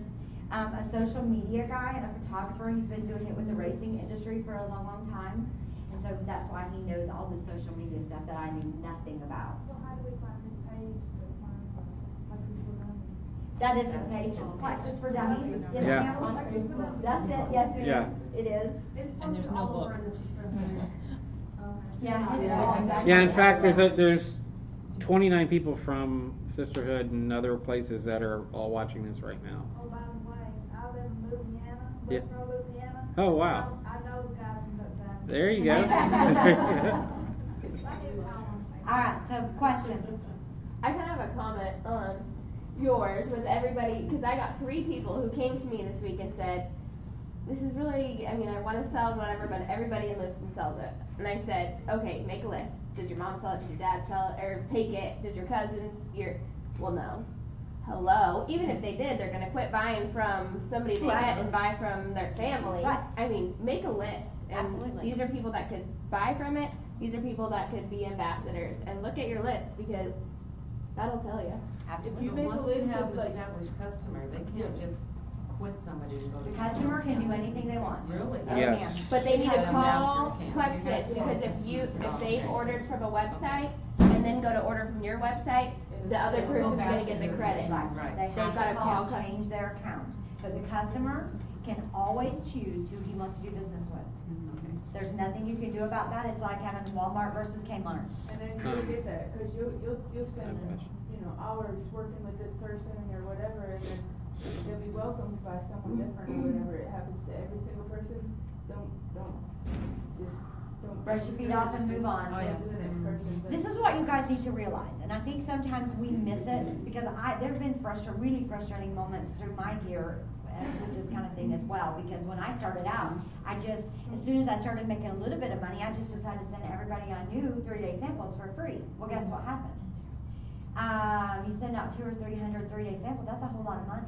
Speaker 1: a social media guy and a photographer. He's been doing it with the racing industry for a long, long time. And so that's why he knows all the social media stuff that I knew nothing about.
Speaker 2: So how do we find this page to find Plexus for Dummies?
Speaker 1: That is his page. It's Plexus for Dummies. Yes,
Speaker 9: Yeah.
Speaker 1: ma'am? That's it. Yes, ma'am.
Speaker 9: Yeah.
Speaker 1: It is.
Speaker 2: It's
Speaker 7: And there's
Speaker 2: posted
Speaker 7: no
Speaker 2: all
Speaker 7: book.
Speaker 2: over in the system.
Speaker 9: Yeah, in fact, there's 29 people from Sisterhood and other places that are all watching this right now.
Speaker 2: Oh, by the way, I live in Louisiana,
Speaker 9: Yeah.
Speaker 2: Western Louisiana.
Speaker 9: Oh, wow.
Speaker 2: I know the guys from Duck Dynasty.
Speaker 9: There you go.
Speaker 1: All right, so question.
Speaker 8: I kind of have a comment on yours with everybody, because I got 3 people who came to me this week and said, this is really, I want to sell whatever, but everybody in Lewiston sells it. And I said, okay, make a list. Does your mom sell it? Does your dad sell it? Or take it? Does your cousins? Well, no. Hello. Even if they did, they're gonna quit buying from somebody they met and buy from their family.
Speaker 1: Right.
Speaker 8: I mean, make a list. And
Speaker 1: Absolutely.
Speaker 8: these are people that could buy from it. These are people that could be ambassadors. And look at your list because that'll tell you.
Speaker 1: Absolutely.
Speaker 4: If you make a
Speaker 5: Once
Speaker 4: list
Speaker 5: you have
Speaker 4: of
Speaker 5: an
Speaker 4: like,
Speaker 5: established customer, they can't just quit somebody and go to.
Speaker 1: The customer can do anything they want.
Speaker 5: Really?
Speaker 9: Yes.
Speaker 1: ma'am.
Speaker 8: But they need to
Speaker 5: Yeah,
Speaker 8: call
Speaker 5: masters can.
Speaker 8: Plexus because if they've ordered from a website and then go to order from your website, the other person's gonna get the credit.
Speaker 1: Right. They
Speaker 8: They've
Speaker 1: have
Speaker 8: gotta
Speaker 1: to call,
Speaker 8: call
Speaker 1: change their account. But the customer can always choose who he wants to do business with.
Speaker 5: Okay.
Speaker 1: There's nothing you can do about that. It's like having Walmart versus Kmart.
Speaker 4: and then you'll get that, cause you'll spend, hours working with this person or whatever, and then they'll be welcomed by someone different or whatever. It happens to every single person. Don't
Speaker 1: Brush your feet off and move on.
Speaker 4: Go to the next person.
Speaker 1: This is what you guys need to realize, and I think sometimes we miss it because there have been really frustrating moments through my year with this kind of thing as well. Because when I started out, as soon as I started making a little bit of money, I just decided to send everybody I knew 3-day samples for free. Well, guess what happened? You send out 200 or 300 3-day samples. That's a whole lot of money.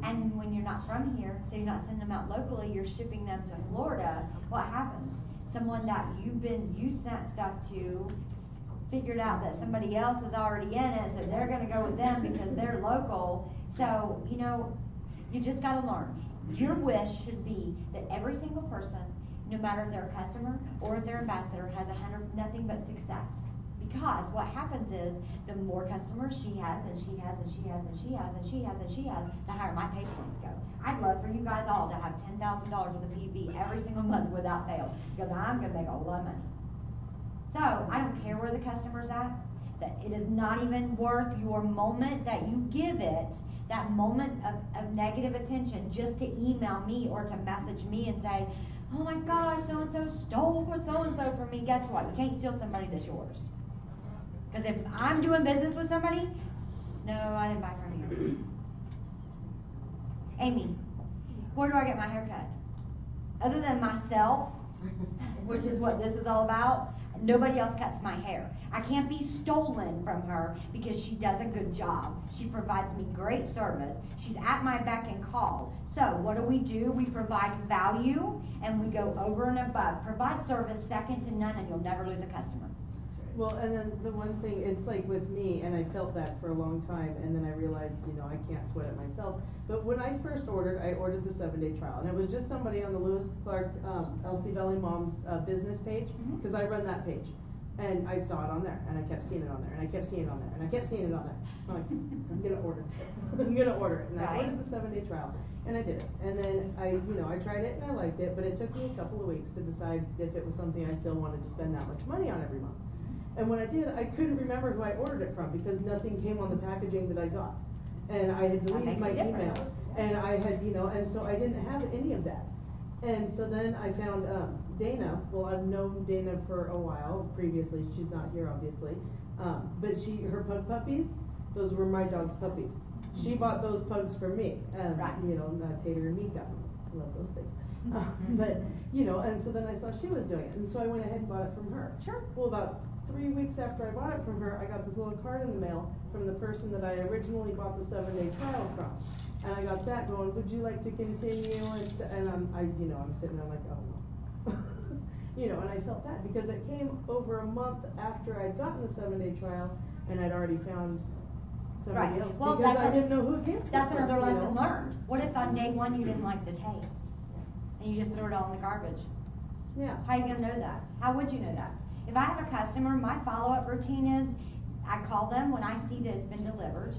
Speaker 1: And when you're not from here, so you're not sending them out locally, you're shipping them to Florida. What happens? Someone that you sent stuff to figured out that somebody else is already in it, so they're going to go with them because they're local. So, you just got to learn. Your wish should be that every single person, no matter if they're a customer or if they're an ambassador, has nothing but success. Because what happens is the more customers she has and she has and she has and she has and she has and she has, the higher my pay points go. I'd love for you guys all to have $10,000 worth of PV every single month without fail, because I'm gonna make a lot of money. So I don't care where the customer's at. That it is not even worth your moment that you give it, that moment of negative attention, just to email me or to message me and say, oh my gosh, so-and-so stole so-and-so from me. Guess what? You can't steal somebody that's yours. Because if I'm doing business with somebody, no, I didn't buy from you. Amy, where do I get my hair cut? Other than myself, which is what this is all about, nobody else cuts my hair. I can't be stolen from her because she does a good job. She provides me great service. She's at my beck and call. So what do? We provide value and we go over and above. Provide service second to none and you'll never lose a customer.
Speaker 4: Well, and then the one thing, it's like with me, and I felt that for a long time, and then I realized, I can't sweat it myself. But when I first ordered, I ordered the 7-day trial, and it was just somebody on the Lewis Clark, LC Valley Moms business page, because I run that page. And I saw it on there, and I kept seeing it on there, and I kept seeing it on there, and I kept seeing it on there. I'm like, I'm gonna order it. I'm gonna order it. And I ordered the 7-day trial, and I did it. And then I tried it, and I liked it, but it took me a couple of weeks to decide if it was something I still wanted to spend that much money on every month. And when I did, I couldn't remember who I ordered it from because nothing came on the packaging that I got. And I had deleted my email. And I had, and so I didn't have any of that. And so then I found Dana. Well, I've known Dana for a while previously. She's not here, obviously. But her pug puppies, those were my dog's puppies. She bought those pugs for me. Tater and Mika. I love those things. But, and so then I saw she was doing it. And so I went ahead and bought it from her.
Speaker 1: Sure.
Speaker 4: Well, about 3 weeks after I bought it from her, I got this little card in the mail from the person that I originally bought the 7-day trial from. And I got that going, would you like to continue? And I'm sitting there like, oh no. And I felt bad because it came over a month after I'd gotten the 7-day trial and I'd already found somebody else.
Speaker 1: Well,
Speaker 4: because I didn't know who it came from.
Speaker 1: That's another lesson learned. What if on day one you didn't like the taste? And you just threw it all in the garbage?
Speaker 4: Yeah.
Speaker 1: How are you going to know that? How would you know that? If I have a customer, my follow-up routine is I call them when I see that it's been delivered.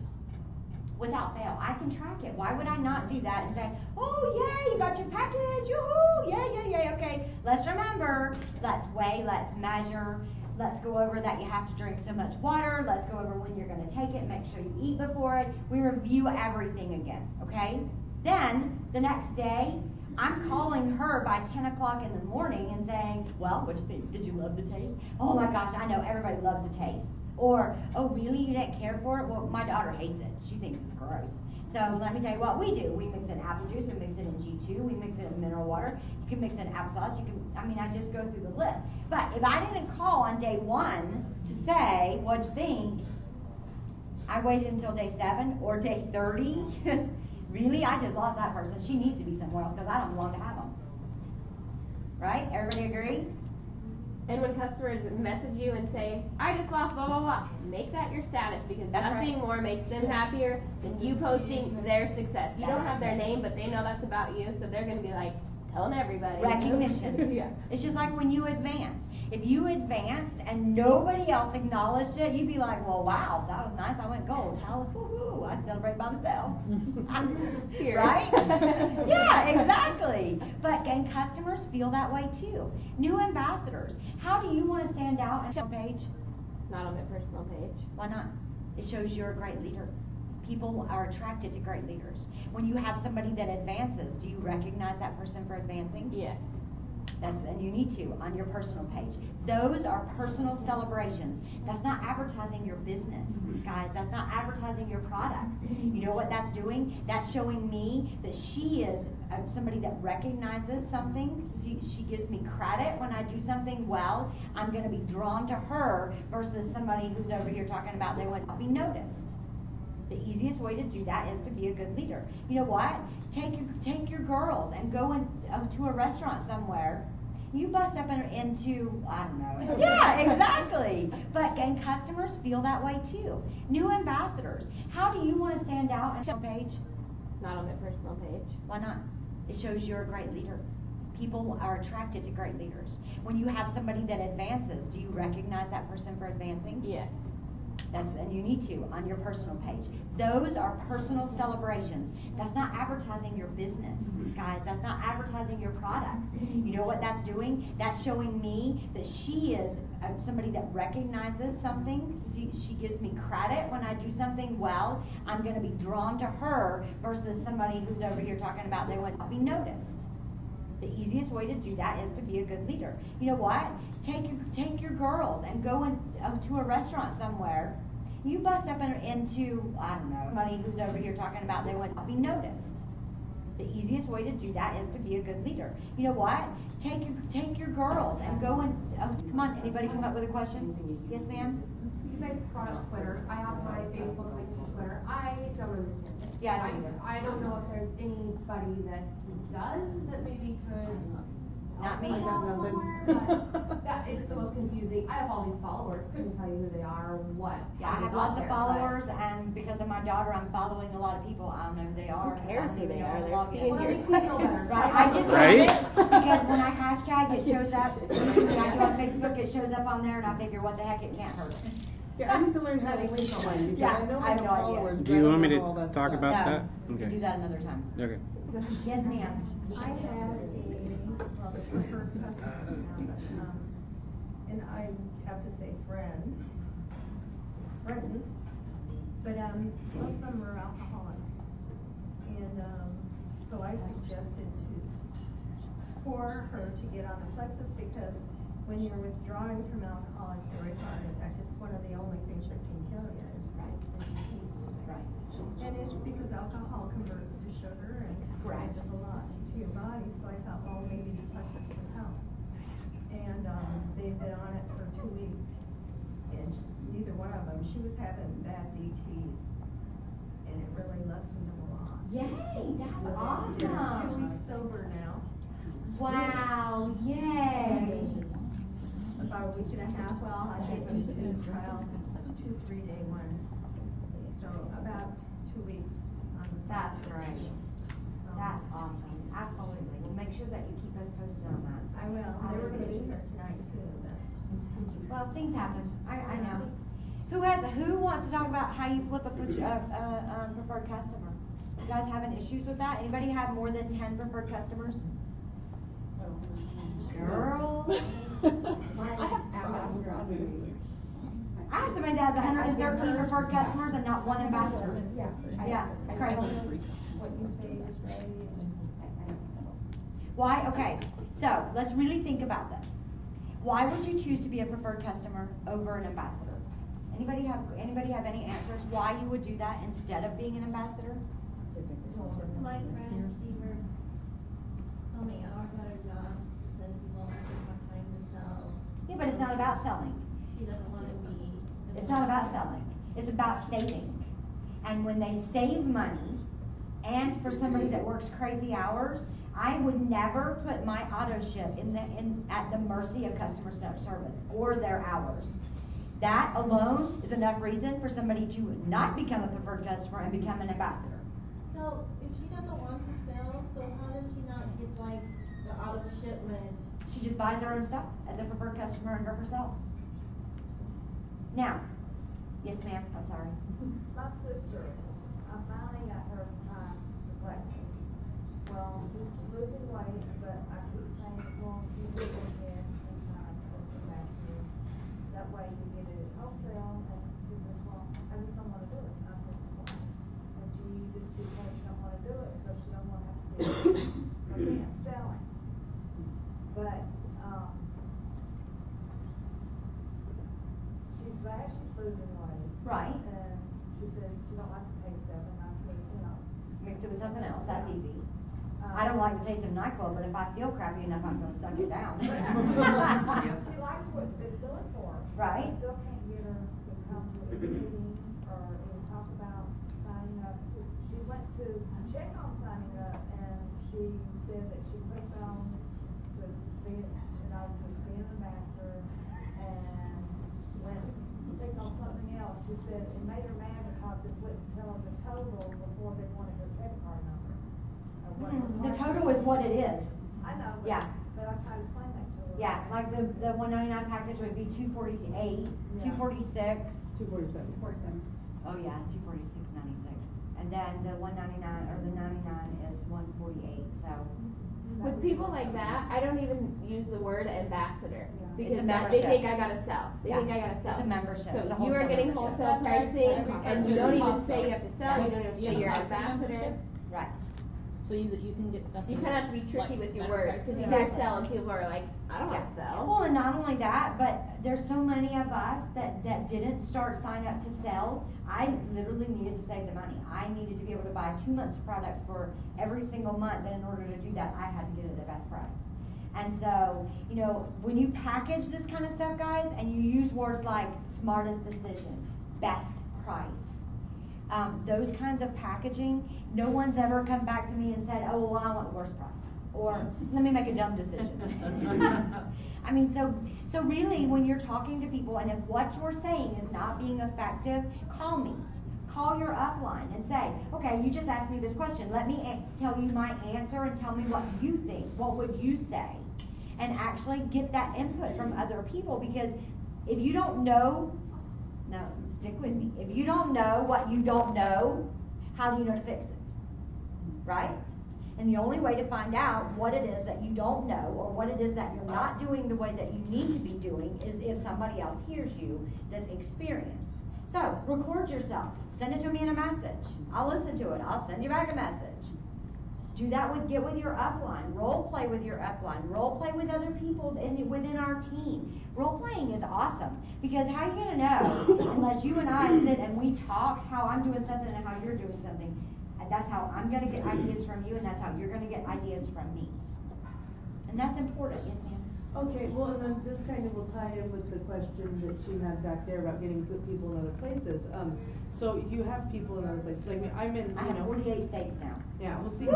Speaker 1: Without fail, I can track it. Why would I not do that and say, oh, yay, you got your package, yoo-hoo, yay, okay. Let's remember, let's weigh, let's measure, let's go over that you have to drink so much water, let's go over when you're going to take it, make sure you eat before it. We review everything again, okay? Then, the next day, I'm calling her by 10 o'clock in the morning and saying, well, what'd you think? Did you love the taste? Oh my gosh, I know everybody loves the taste. Or, oh really, you didn't care for it? Well, my daughter hates it. She thinks it's gross. So let me tell you what we do. We mix in apple juice, we mix it in G2, too. We mix it in mineral water. You can mix it in applesauce. You can, I mean, I just go through the list. But if I didn't call on day 1 to say, what'd you think? I waited until day 7 or day 30. Really? I just lost that person. She needs to be somewhere else because I don't belong to have them. Right? Everybody agree?
Speaker 8: And when customers message you and say, I just lost blah, blah, blah, make that your status because
Speaker 1: That's
Speaker 8: nothing
Speaker 1: right.
Speaker 8: more makes them happier than you posting their success. You don't have their name, but they know that's about you, so they're going to be like, telling everybody.
Speaker 1: Recognition.
Speaker 8: Yeah.
Speaker 1: It's just like when you advance. If you advanced and nobody else acknowledged it, you'd be like, well, wow, that was nice. I went gold. Hell, woo-hoo. I celebrate by myself.
Speaker 8: Cheers.
Speaker 1: Right? Yeah, exactly. But and customers feel that way too. New ambassadors. How do you want to stand out on your page?
Speaker 8: Not on my personal page.
Speaker 1: Why not? It shows you're a great leader. People are attracted to great leaders. When you have somebody that advances, do you recognize that person for advancing?
Speaker 8: Yes.
Speaker 1: And you need to on your personal page. Those are personal celebrations. That's not advertising your business, guys. That's not advertising your products. You know what that's doing? That's showing me that she is somebody that recognizes something. She gives me credit when I do something well. I'm going to be drawn to her versus somebody who's over here talking about they want to be noticed. The easiest way to do that is to be a good leader. You know what? Take your girls and go to a restaurant somewhere. You bust up into, I don't know. Yeah, exactly. And customers feel that way too. New ambassadors. How do you want to stand out on your page?
Speaker 8: Not on my personal page.
Speaker 1: Why not? It shows you're a great leader. People are attracted to great leaders. When you have somebody that advances, do you recognize that person for advancing?
Speaker 8: Yes.
Speaker 1: And you need to on your personal page. Those are personal celebrations. That's not advertising your business, guys. That's not advertising your products. You know what that's doing? That's showing me that she is somebody that recognizes something. She gives me credit when I do something well. I'm going to be drawn to her versus somebody who's over here talking about they want to be noticed. The easiest way to do that is to be a good leader. You know what? Take your girls and go to a restaurant somewhere. You bust up into, I don't know, somebody who's over here talking about they want to be noticed. The easiest way to do that is to be a good leader. You know what? Take your girls and go come on, anybody come up with a question? Yes, ma'am?
Speaker 6: You guys brought up Twitter. I have my Facebook linked to Twitter. I don't understand it.
Speaker 1: Yeah, I don't either.
Speaker 6: I don't know if there's anybody that does that maybe could.
Speaker 1: Not me.
Speaker 4: I got nothing.
Speaker 6: But it's the most confusing. I have all these followers. Couldn't tell you who they are or what.
Speaker 1: Yeah, I have lots of followers, and because of my daughter, I'm following a lot of people. I don't know who they are.
Speaker 3: Who cares who they are? They're
Speaker 1: Log in.
Speaker 3: seeing
Speaker 6: Well,
Speaker 3: your
Speaker 6: that makes me feel better.
Speaker 1: Right, I just
Speaker 9: Right?
Speaker 1: did it because when I hashtag, it shows up. When I go on Facebook, it shows up on there, and I figure, what the heck, it can't hurt.
Speaker 4: Yeah, I need to learn how to link online because
Speaker 1: Yeah,
Speaker 4: I know
Speaker 1: I
Speaker 4: I
Speaker 1: have
Speaker 4: have
Speaker 1: no idea.
Speaker 4: followers.
Speaker 9: Do
Speaker 4: but I
Speaker 9: you
Speaker 4: don't
Speaker 9: want me
Speaker 4: know
Speaker 9: to
Speaker 4: all that
Speaker 9: talk
Speaker 4: stuff.
Speaker 9: about
Speaker 1: No,
Speaker 9: that?
Speaker 1: we can do that another time.
Speaker 9: Okay.
Speaker 1: Yes, ma'am.
Speaker 2: I had a preferred customer now, and I have to say friends, but both of them are alcoholics. And so I suggested for her to get on the Plexus because when you're withdrawing from alcohol, it's very hard. In fact, it's one of the only things that can kill you is and it's because alcohol converts to sugar and it does a lot to your body. So I thought, well, maybe the Plexus would help. And they've been on it for 2 weeks, and neither one of them. She was having bad DTs, and it really lessened them a lot.
Speaker 1: Yay, that's
Speaker 2: So
Speaker 1: awesome.
Speaker 2: they're 2 weeks sober now.
Speaker 1: Wow, yay.
Speaker 2: About a week and a half. Well, I gave them 2 trial, 2 3-day ones. So about 2 weeks.
Speaker 1: That's great. That's awesome. Absolutely. Well, make sure that you keep us posted on that.
Speaker 2: I will. They were going to be here tonight too.
Speaker 1: Well, things happen. I know. Who wants to talk about how you flip a preferred customer? You guys having issues with that? Anybody have more than 10 preferred customers? Girl. I have somebody that has 113 preferred customers and not one ambassador. Yeah, it's crazy.
Speaker 2: What you say is right.
Speaker 1: Why? Okay, so let's really think about this. Why would you choose to be a preferred customer over an ambassador? Anybody have any answers why you would do that instead of being an ambassador?
Speaker 2: Like Brad Seaver.
Speaker 1: about selling.
Speaker 8: She doesn't want to be.
Speaker 1: It's not about selling. It's about saving. And when they save money, and for somebody that works crazy hours, I would never put my auto ship at the mercy of customer service or their hours. That alone is enough reason for somebody to not become a preferred customer and become an ambassador.
Speaker 12: So if she doesn't want to sell, so how does she not get like the auto shipment?
Speaker 1: She just buys her own stuff as a preferred customer under herself. Now, yes ma'am, I'm sorry.
Speaker 2: My sister, I finally got her the Plexus. Well, she's losing weight, but I keep saying, well, you do it again and that's the last year. That way you get it at wholesale, and she says, well, I just don't want to do it. I said, why? And she just keeps saying she don't want to do it because she don't want to have to do it again, selling. But, she's glad she's losing weight.
Speaker 1: Right.
Speaker 2: And she says she don't like the taste of it, and I said, you know.
Speaker 1: Mix it with something else, that's easy. I don't like the taste of NyQuil, but if I feel crappy enough, I'm gonna suck it down.
Speaker 2: She likes what it's doing for her.
Speaker 1: Right.
Speaker 2: I still can't get her to come to the meetings or even talk about signing up. She went to check on signing up, and she said that she clicked on to be, to be an ambassador, and went clicked on something else. She said it made her mad because it wouldn't tell her the total before they wanted her credit card number.
Speaker 1: The total is what it is.
Speaker 2: I know, but,
Speaker 1: Yeah.
Speaker 2: but I tried to explain that to her.
Speaker 1: Yeah, like the $199 package would be $248,
Speaker 2: Yeah.
Speaker 1: $246.
Speaker 4: $247.
Speaker 1: Oh yeah, $246.96. And then the $199 or the $99 is $148. So
Speaker 8: With people like that, I don't even use the word ambassador.
Speaker 1: It's
Speaker 8: Because
Speaker 1: a
Speaker 8: that, they
Speaker 1: membership.
Speaker 8: think I gotta sell. They
Speaker 1: Yeah.
Speaker 8: think I gotta sell.
Speaker 1: It's a membership. It's a
Speaker 8: So you are
Speaker 1: wholesale
Speaker 8: getting
Speaker 1: membership.
Speaker 8: wholesale pricing, and you don't even say you have to sell,
Speaker 7: Yeah.
Speaker 8: you don't even say you're an ambassador.
Speaker 1: right.
Speaker 7: So you can get stuff.
Speaker 8: You
Speaker 7: in
Speaker 8: kinda have to be tricky
Speaker 7: like
Speaker 8: with your
Speaker 7: better
Speaker 8: words, cause you
Speaker 7: prices.
Speaker 8: say sell, and people are like, I don't wanna sell.
Speaker 1: Well, and not only that, but there's so many of us that didn't start sign up to sell. I literally needed to save the money. I needed to be able to buy 2 months of product for every single month, and in order to do that, I had to get it at the best price. And so, you know, when you package this kind of stuff, guys, and you use words like smartest decision, best price, those kinds of packaging, no one's ever come back to me and said, oh, well, I want the worst price. Or, let me make a dumb decision. I mean, so really, when you're talking to people, and if what you're saying is not being effective, call me. Call your upline and say, okay, you just asked me this question. Let me tell you my answer and tell me what you think. What would you say? And actually get that input from other people, because if you don't know, no, stick with me. If you don't know what you don't know, how do you know to fix it? Right? And the only way to find out what it is that you don't know, or what it is that you're not doing the way that you need to be doing, is if somebody else hears you that's experienced. So, record yourself. Send it to me in a message. I'll listen to it. I'll send you back a message. Do that get with your upline. Role play with your upline. Role play with other people within our team. Role playing is awesome, because how are you going to know unless you and I sit and we talk how I'm doing something and how you're doing something? And that's how I'm going to get ideas from you, and that's how you're going to get ideas from me. And that's important. Yes, ma'am.
Speaker 4: Okay, well, and then this kind of will tie in with the question that she had back there about getting good people in other places. So you have people in other places. Like I'm in,
Speaker 1: I have 48 states now.
Speaker 4: Yeah, well, see,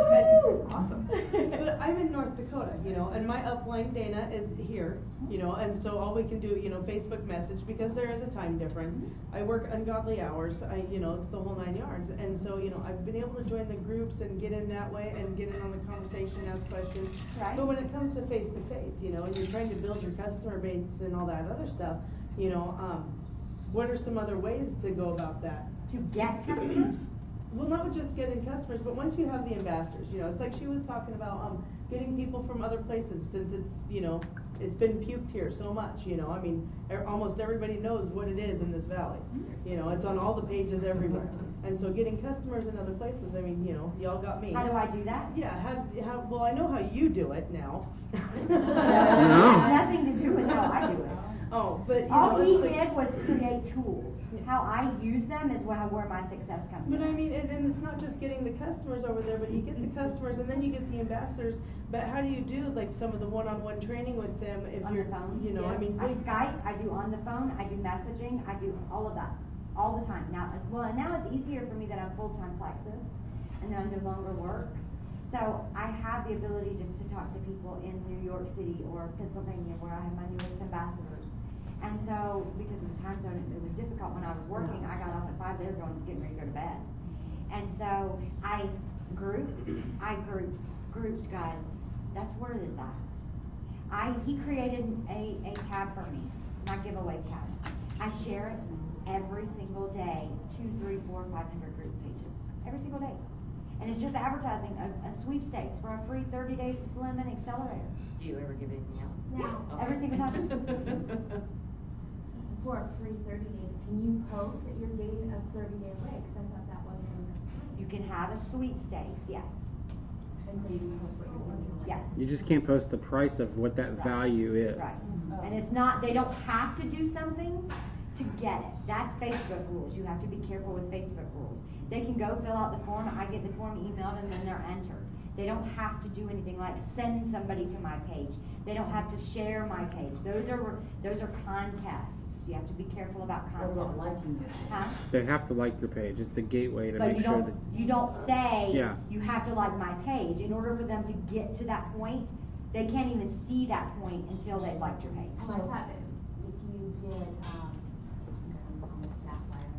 Speaker 4: awesome. But I'm in North Dakota, you know, and my upline Dana is here, you know, and so all we can do, you know, Facebook message, because there is a time difference. I work ungodly hours. You know, it's the whole 9 yards, and so you know, I've been able to join the groups and get in that way and get in on the conversation, ask questions.
Speaker 1: Right.
Speaker 4: But when it comes to face, you know, and you're trying to build your customer base and all that other stuff, you know, what are some other ways to go about that?
Speaker 1: To get customers?
Speaker 4: Well, not just getting customers, but once you have the ambassadors, you know, it's like she was talking about getting people from other places, since it's, you know, it's been puked here so much, you know, I mean, almost everybody knows what it is in this valley. You know, it's on all the pages everywhere. And so getting customers in other places, I mean, you know, y'all got me.
Speaker 1: How do I do that?
Speaker 4: Yeah, well, I know how you do it now.
Speaker 1: No, it has nothing to do with how I do it.
Speaker 4: Oh, but you
Speaker 1: all
Speaker 4: know,
Speaker 1: he
Speaker 4: like,
Speaker 1: did was create tools. How I use them is where my success comes
Speaker 4: But
Speaker 1: from.
Speaker 4: I mean, and it's not just getting the customers over there, but you get the customers and then you get the ambassadors. But how do you do like some of the one-on-one training with them if
Speaker 1: On
Speaker 4: you're,
Speaker 1: the phone?
Speaker 4: you know,
Speaker 1: Yeah.
Speaker 4: I mean.
Speaker 1: I Skype, I do on the phone, I do messaging, I do all of that, all the time. Now, now it's easier for me that I'm full-time Plexus and that I no longer work. So I have the ability to talk to people in New York City or Pennsylvania where I have my newest ambassadors. And so, because of the time zone, it was difficult when I was working. I got off at 5, they were getting ready to go to bed. And so groups, guys, that's where it is at. He created a tab for me, my giveaway tab. I share it every single day, 2, 3, 4, 500 group pages, every single day. And it's just advertising a sweepstakes for a free 30-day Slim and Accelerator.
Speaker 5: Do you ever give anything out?
Speaker 1: Yeah,
Speaker 5: Okay.
Speaker 1: every single time.
Speaker 6: For a free 30-day, can you post that you're giving a 30-day away? Because I thought that wasn't in there.
Speaker 1: You can have a sweepstakes, yes.
Speaker 6: And so you can post what you're giving away.
Speaker 1: Yes.
Speaker 9: You just can't post the price of what that value is.
Speaker 1: Right. And it's not, they don't have to do something to get it. That's Facebook rules. You have to be careful with Facebook rules. They can go fill out the form, I get the form emailed, and then they're entered. They don't have to do anything like send somebody to my page. They don't have to share my page. Those are contests. You have to be careful about contests. Huh?
Speaker 9: They have to like your page. It's a gateway to
Speaker 1: But
Speaker 9: make sure that.
Speaker 1: you don't say
Speaker 9: Yeah.
Speaker 1: you have to like my page. In order for them to get to that point, they can't even see that point until they've liked your page.
Speaker 13: So I thought that if you did, I'm almost sapphire.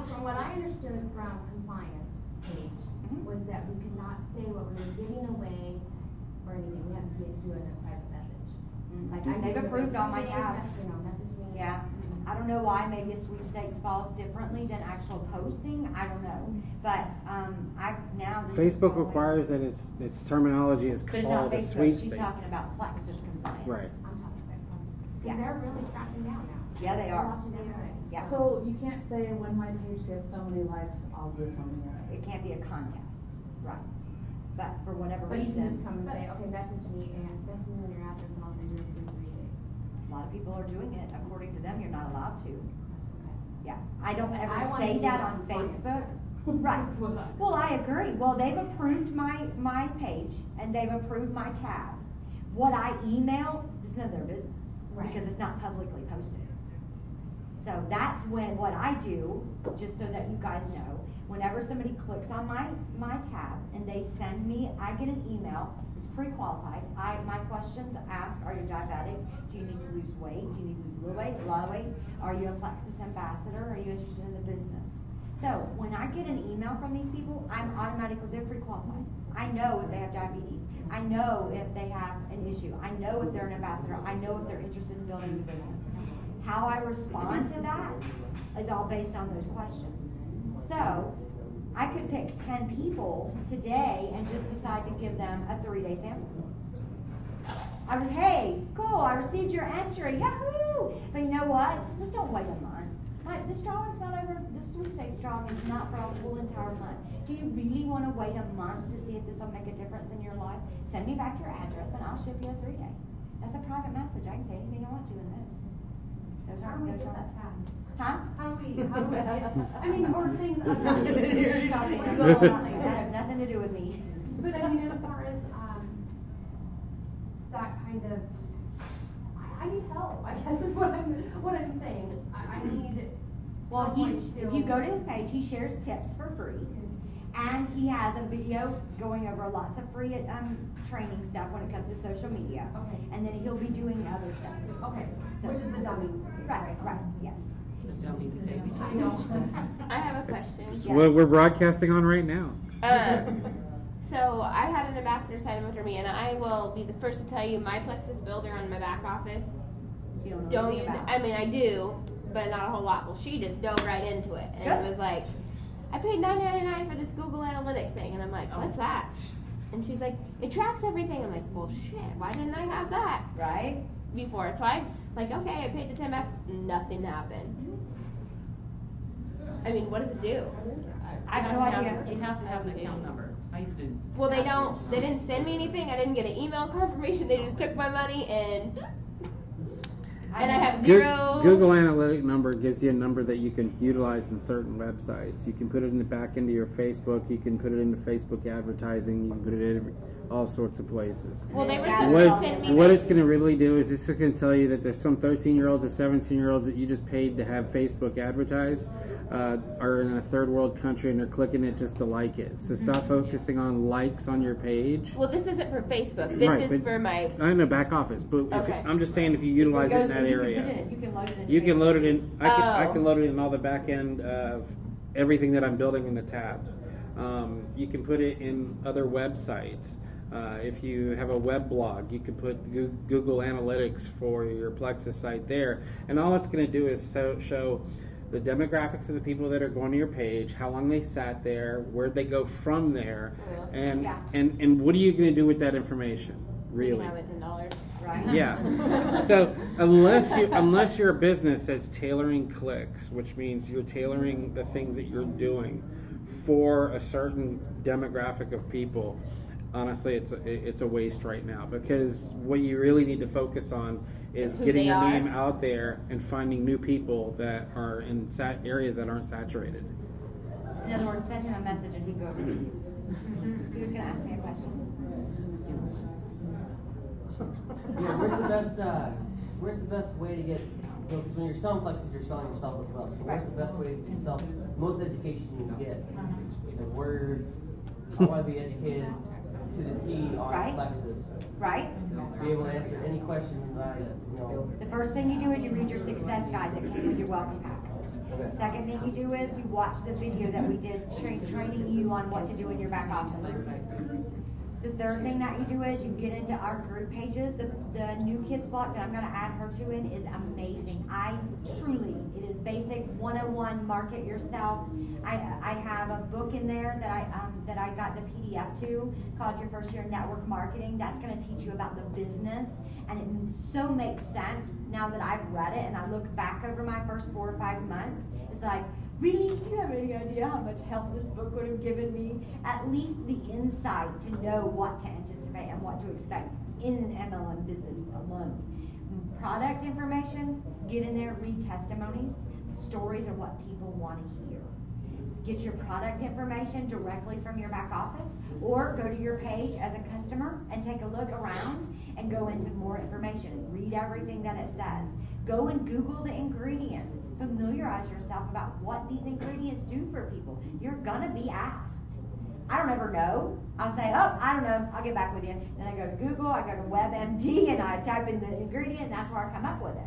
Speaker 13: From what I understood from compliance page, was that we could not say what we were giving away or anything. We had to do it in a private message. Like
Speaker 1: They've approved all my tabs.
Speaker 13: Message me.
Speaker 1: Yeah. I don't know why. Maybe a sweepstakes falls differently than actual posting. I don't know. But
Speaker 9: Facebook requires that its terminology is
Speaker 1: but it's not
Speaker 9: called a
Speaker 1: Facebook. She's
Speaker 9: sweepstakes.
Speaker 1: talking about Plexus compliance.
Speaker 9: Right.
Speaker 13: I'm talking about process.
Speaker 1: Yeah.
Speaker 13: They're really cracking down now.
Speaker 1: Yeah, they are.
Speaker 13: Watching everything.
Speaker 1: Yeah.
Speaker 14: So you can't say when my page gets so many likes, I'll do something else.
Speaker 1: It can't be a contest. Right. But for whatever
Speaker 13: But you
Speaker 1: reason.
Speaker 13: can just come and say, okay, message me on your address and I'll send you a free 3-day.
Speaker 1: A lot of people are doing it. According to them, you're not allowed to. Yeah. I don't ever
Speaker 13: I wanna
Speaker 1: say
Speaker 13: do
Speaker 1: that
Speaker 13: it
Speaker 1: on
Speaker 13: on
Speaker 1: Facebook. Right. Well, I agree. Well, they've approved my page and they've approved my tab. What I email is none of their business.
Speaker 13: Right.
Speaker 1: Because it's not publicly posted. So that's what I do, just so that you guys know. Whenever somebody clicks on my tab and they send me, I get an email. It's pre-qualified. My questions ask, are you diabetic? Do you need to lose weight? Do you need to lose a little weight, a lot of weight? Are you a Plexus ambassador? Are you interested in the business? So when I get an email from these people, I'm automatically, they're pre-qualified. I know if they have diabetes. I know if they have an issue. I know if they're an ambassador. I know if they're interested in building the business. How I respond to that is all based on those questions. So I could pick 10 people today and just decide to give them a 3-day sample. I would, hey, cool, I received your entry, yahoo! But you know what? Just don't wait a month. The drawing's not over, the sweepstakes drawing is not for a whole entire month. Do you really want to wait a month to see if this will make a difference in your life? Send me back your address and I'll ship you a 3-day. That's a private message. I can say anything I want to in those. Those aren't, those aren't. Huh?
Speaker 6: How do we, I mean, or things other than.
Speaker 1: That has nothing to do with me.
Speaker 6: But I mean, as far as, that kind of, I need help, I guess is what I'm saying. I need.
Speaker 1: Well, if you go to his page, he shares tips for free. And he has a video going over lots of free training stuff when it comes to social media.
Speaker 6: Okay.
Speaker 1: And then he'll be doing other stuff.
Speaker 6: Okay,
Speaker 1: So-
Speaker 6: which is the dummies.
Speaker 1: Right, yes.
Speaker 5: The dummies baby.
Speaker 6: I know.
Speaker 8: I have a question.
Speaker 9: It's what we're broadcasting on right now.
Speaker 8: So I had an ambassador sign up under me, and I will be the first to tell you my Plexus builder on my back office.
Speaker 1: You don't know
Speaker 8: Don't
Speaker 1: anything
Speaker 8: use it.
Speaker 1: about
Speaker 8: I mean, I do, but not a whole lot. Well, she just dove right into it, and
Speaker 1: Good.
Speaker 8: it was like, I paid $9.99 for this Google Analytics thing, and I'm like, what's that? And she's like, it tracks everything. I'm like, well, shit, why didn't I have that
Speaker 1: Right?
Speaker 8: before? So I like, okay, I paid the $10. Nothing happened. I mean, what does it do?
Speaker 1: I have no idea.
Speaker 5: You have to have an account number. I used to.
Speaker 8: Well, they don't. They didn't send me anything. I didn't get an email confirmation. They just took my money and. And I have zero.
Speaker 9: Google Analytic number gives you a number that you can utilize in certain websites. You can put it in the back into your Facebook. You can put it into Facebook advertising. You can put it in all sorts of places.
Speaker 8: Well, they were supposed to send me.
Speaker 9: What it's going to really do is it's going to tell you that there's some 13-year-olds or 17-year-olds that you just paid to have Facebook advertise are in a third world country and they're clicking it just to like it. So stop focusing on likes on your page.
Speaker 8: Well, this isn't for Facebook. This is for my.
Speaker 9: I'm in the back office, but I'm just saying if you utilize it in that area,
Speaker 10: You can load it in.
Speaker 9: you can load it in. I can load it in all the back end of everything that I'm building in the tabs. You can put it in other websites. If you have a web blog, you can put Google Analytics for your Plexus site there, and all it's going to do is show the demographics of the people that are going to your page, how long they sat there, where they go from there, and what are you going to do with that information? Really?
Speaker 8: Have it in dollars, right?
Speaker 9: Yeah. So unless you're a business that's tailoring clicks, which means you're tailoring the things that you're doing for a certain demographic of people, honestly, it's a waste right now, because what you really need to focus on is getting your name out there and finding new people that are in areas that aren't saturated.
Speaker 1: In other words, send him a message and he'd go over to you. He was going to ask me a question.
Speaker 11: Yeah, where's the best way to get, because when you're selling Plexus, you're selling yourself as well. So where's the best way to sell most education you can get? The words, I want to be educated to the T on Plexus.
Speaker 1: Right.
Speaker 11: Be able to answer any questions
Speaker 1: The first thing you do is you read your success guide that came with your welcome pack. The second thing you do is you watch the video that we did training you on what to do in your back office. The third thing that you do is you get into our group pages. The new kids block that I'm going to add her to in is amazing. It is basic 101 market yourself. I have a book in there that I got the PDF to called Your First Year Network Marketing. That's going to teach you about the business, and it so makes sense now that I've read it and I look back over my first 4 or 5 months. It's like, really? Do you have any idea how much help this book would have given me? At least the insight to know what to anticipate and what to expect in an MLM business alone. Product information, get in there, read testimonies. Stories are what people want to hear. Get your product information directly from your back office, or go to your page as a customer and take a look around and go into more information. Read everything that it says. Go and Google the ingredients. Familiarize yourself about what these ingredients do for people. You're going to be asked. I don't ever know. I'll say, I don't know. I'll get back with you. Then I go to Google, I go to WebMD, and I type in the ingredient, and that's where I come up with it.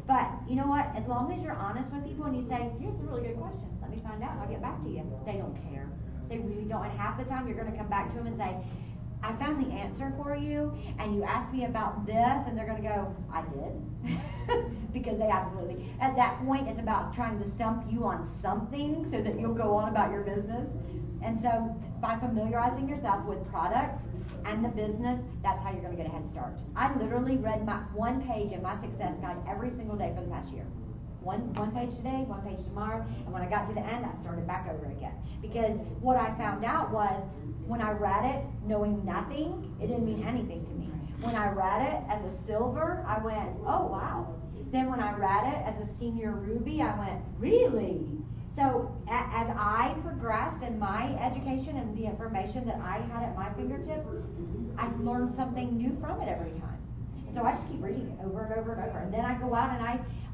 Speaker 1: But you know what? As long as you're honest with people and you say, here's a really good question. Let me find out. I'll get back to you. They don't care. They really don't. And half the time you're going to come back to them and say, I found the answer for you, and you asked me about this, and they're going to go, I did. Because they absolutely, at that point, it's about trying to stump you on something so that you'll go on about your business. And so by familiarizing yourself with product and the business, that's how you're going to get a head start. I literally read one page in my success guide every single day for the past year. One page today, one page tomorrow, and when I got to the end, I started back over again. Because what I found out was, when I read it, knowing nothing, it didn't mean anything to me. When I read it as a silver, I went, oh wow. Then when I read it as a senior ruby, I went, really? So as I progressed in my education and the information that I had at my fingertips, I learned something new from it every time. So I just keep reading it over and over and over. And then I go out and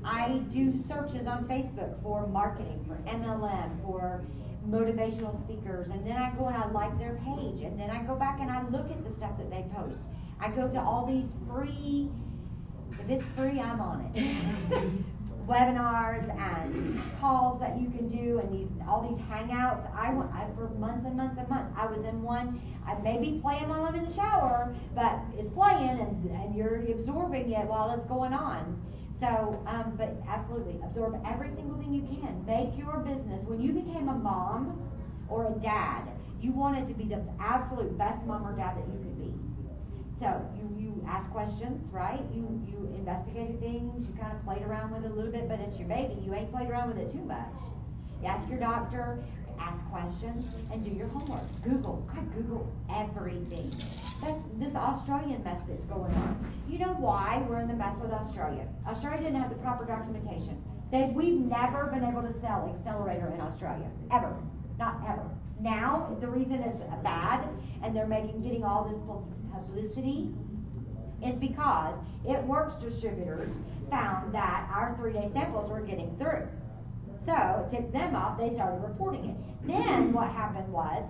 Speaker 1: I do searches on Facebook for marketing, for MLM, for motivational speakers, and then I go and I like their page, and then I go back and I look at the stuff that they post. I go to all these free, if it's free, I'm on it. Webinars and calls that you can do, and all these hangouts. I for months and months and months. I was in one. I may be playing while I'm in the shower, but it's playing, and you're absorbing it while it's going on. So, but absolutely, absorb every single thing you can. Make your business. When you became a mom or a dad, you wanted to be the absolute best mom or dad that you could be. So you ask questions, right? You investigated things. You kind of played around with it a little bit, but it's your baby. You ain't played around with it too much. You ask your doctor, ask questions, and do your homework. Google. God, Google everything. That's this Australian mess that's going on. You know why we're in the mess with Australia? Australia didn't have the proper documentation. We've never been able to sell Accelerator in Australia. Ever. Not ever. Now, the reason it's bad, and they're getting all this publicity, is because It Works distributors found that our 3-day samples were getting through. So it tipped them off, they started reporting it. Then what happened was,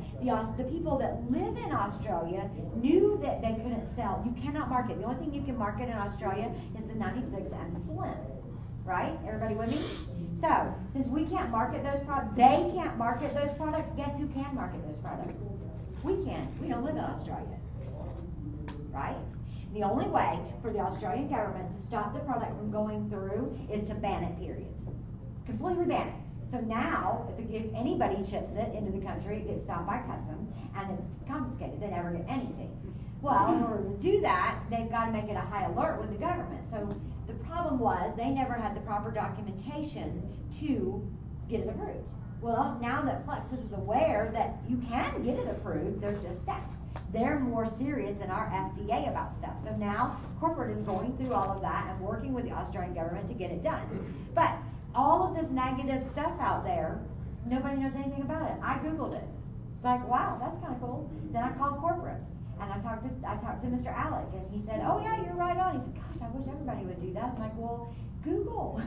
Speaker 1: the people that live in Australia knew that they couldn't sell. You cannot market. The only thing you can market in Australia is the 96 and the Slim. Right? Everybody with me? So, since we can't market those products, they can't market those products, guess who can market those products? We can. We don't live in Australia. Right? The only way for the Australian government to stop the product from going through is to ban it, period. Completely ban it. So now, if anybody ships it into the country, it gets stopped by customs and it's confiscated. They never get anything. Well, in order to do that, they've got to make it a high alert with the government. So the problem was they never had the proper documentation to get it approved. Well, now that Plexus is aware that you can get it approved, there's just steps. They're more serious than our FDA about stuff. So now corporate is going through all of that and working with the Australian government to get it done. But all of this negative stuff out there, nobody knows anything about it. I Googled it. It's like, wow, that's kind of cool. Then I called corporate. And I talked to Mr. Alec, and he said, oh yeah, you're right on. He said, gosh, I wish everybody would do that. I'm like, well, Google.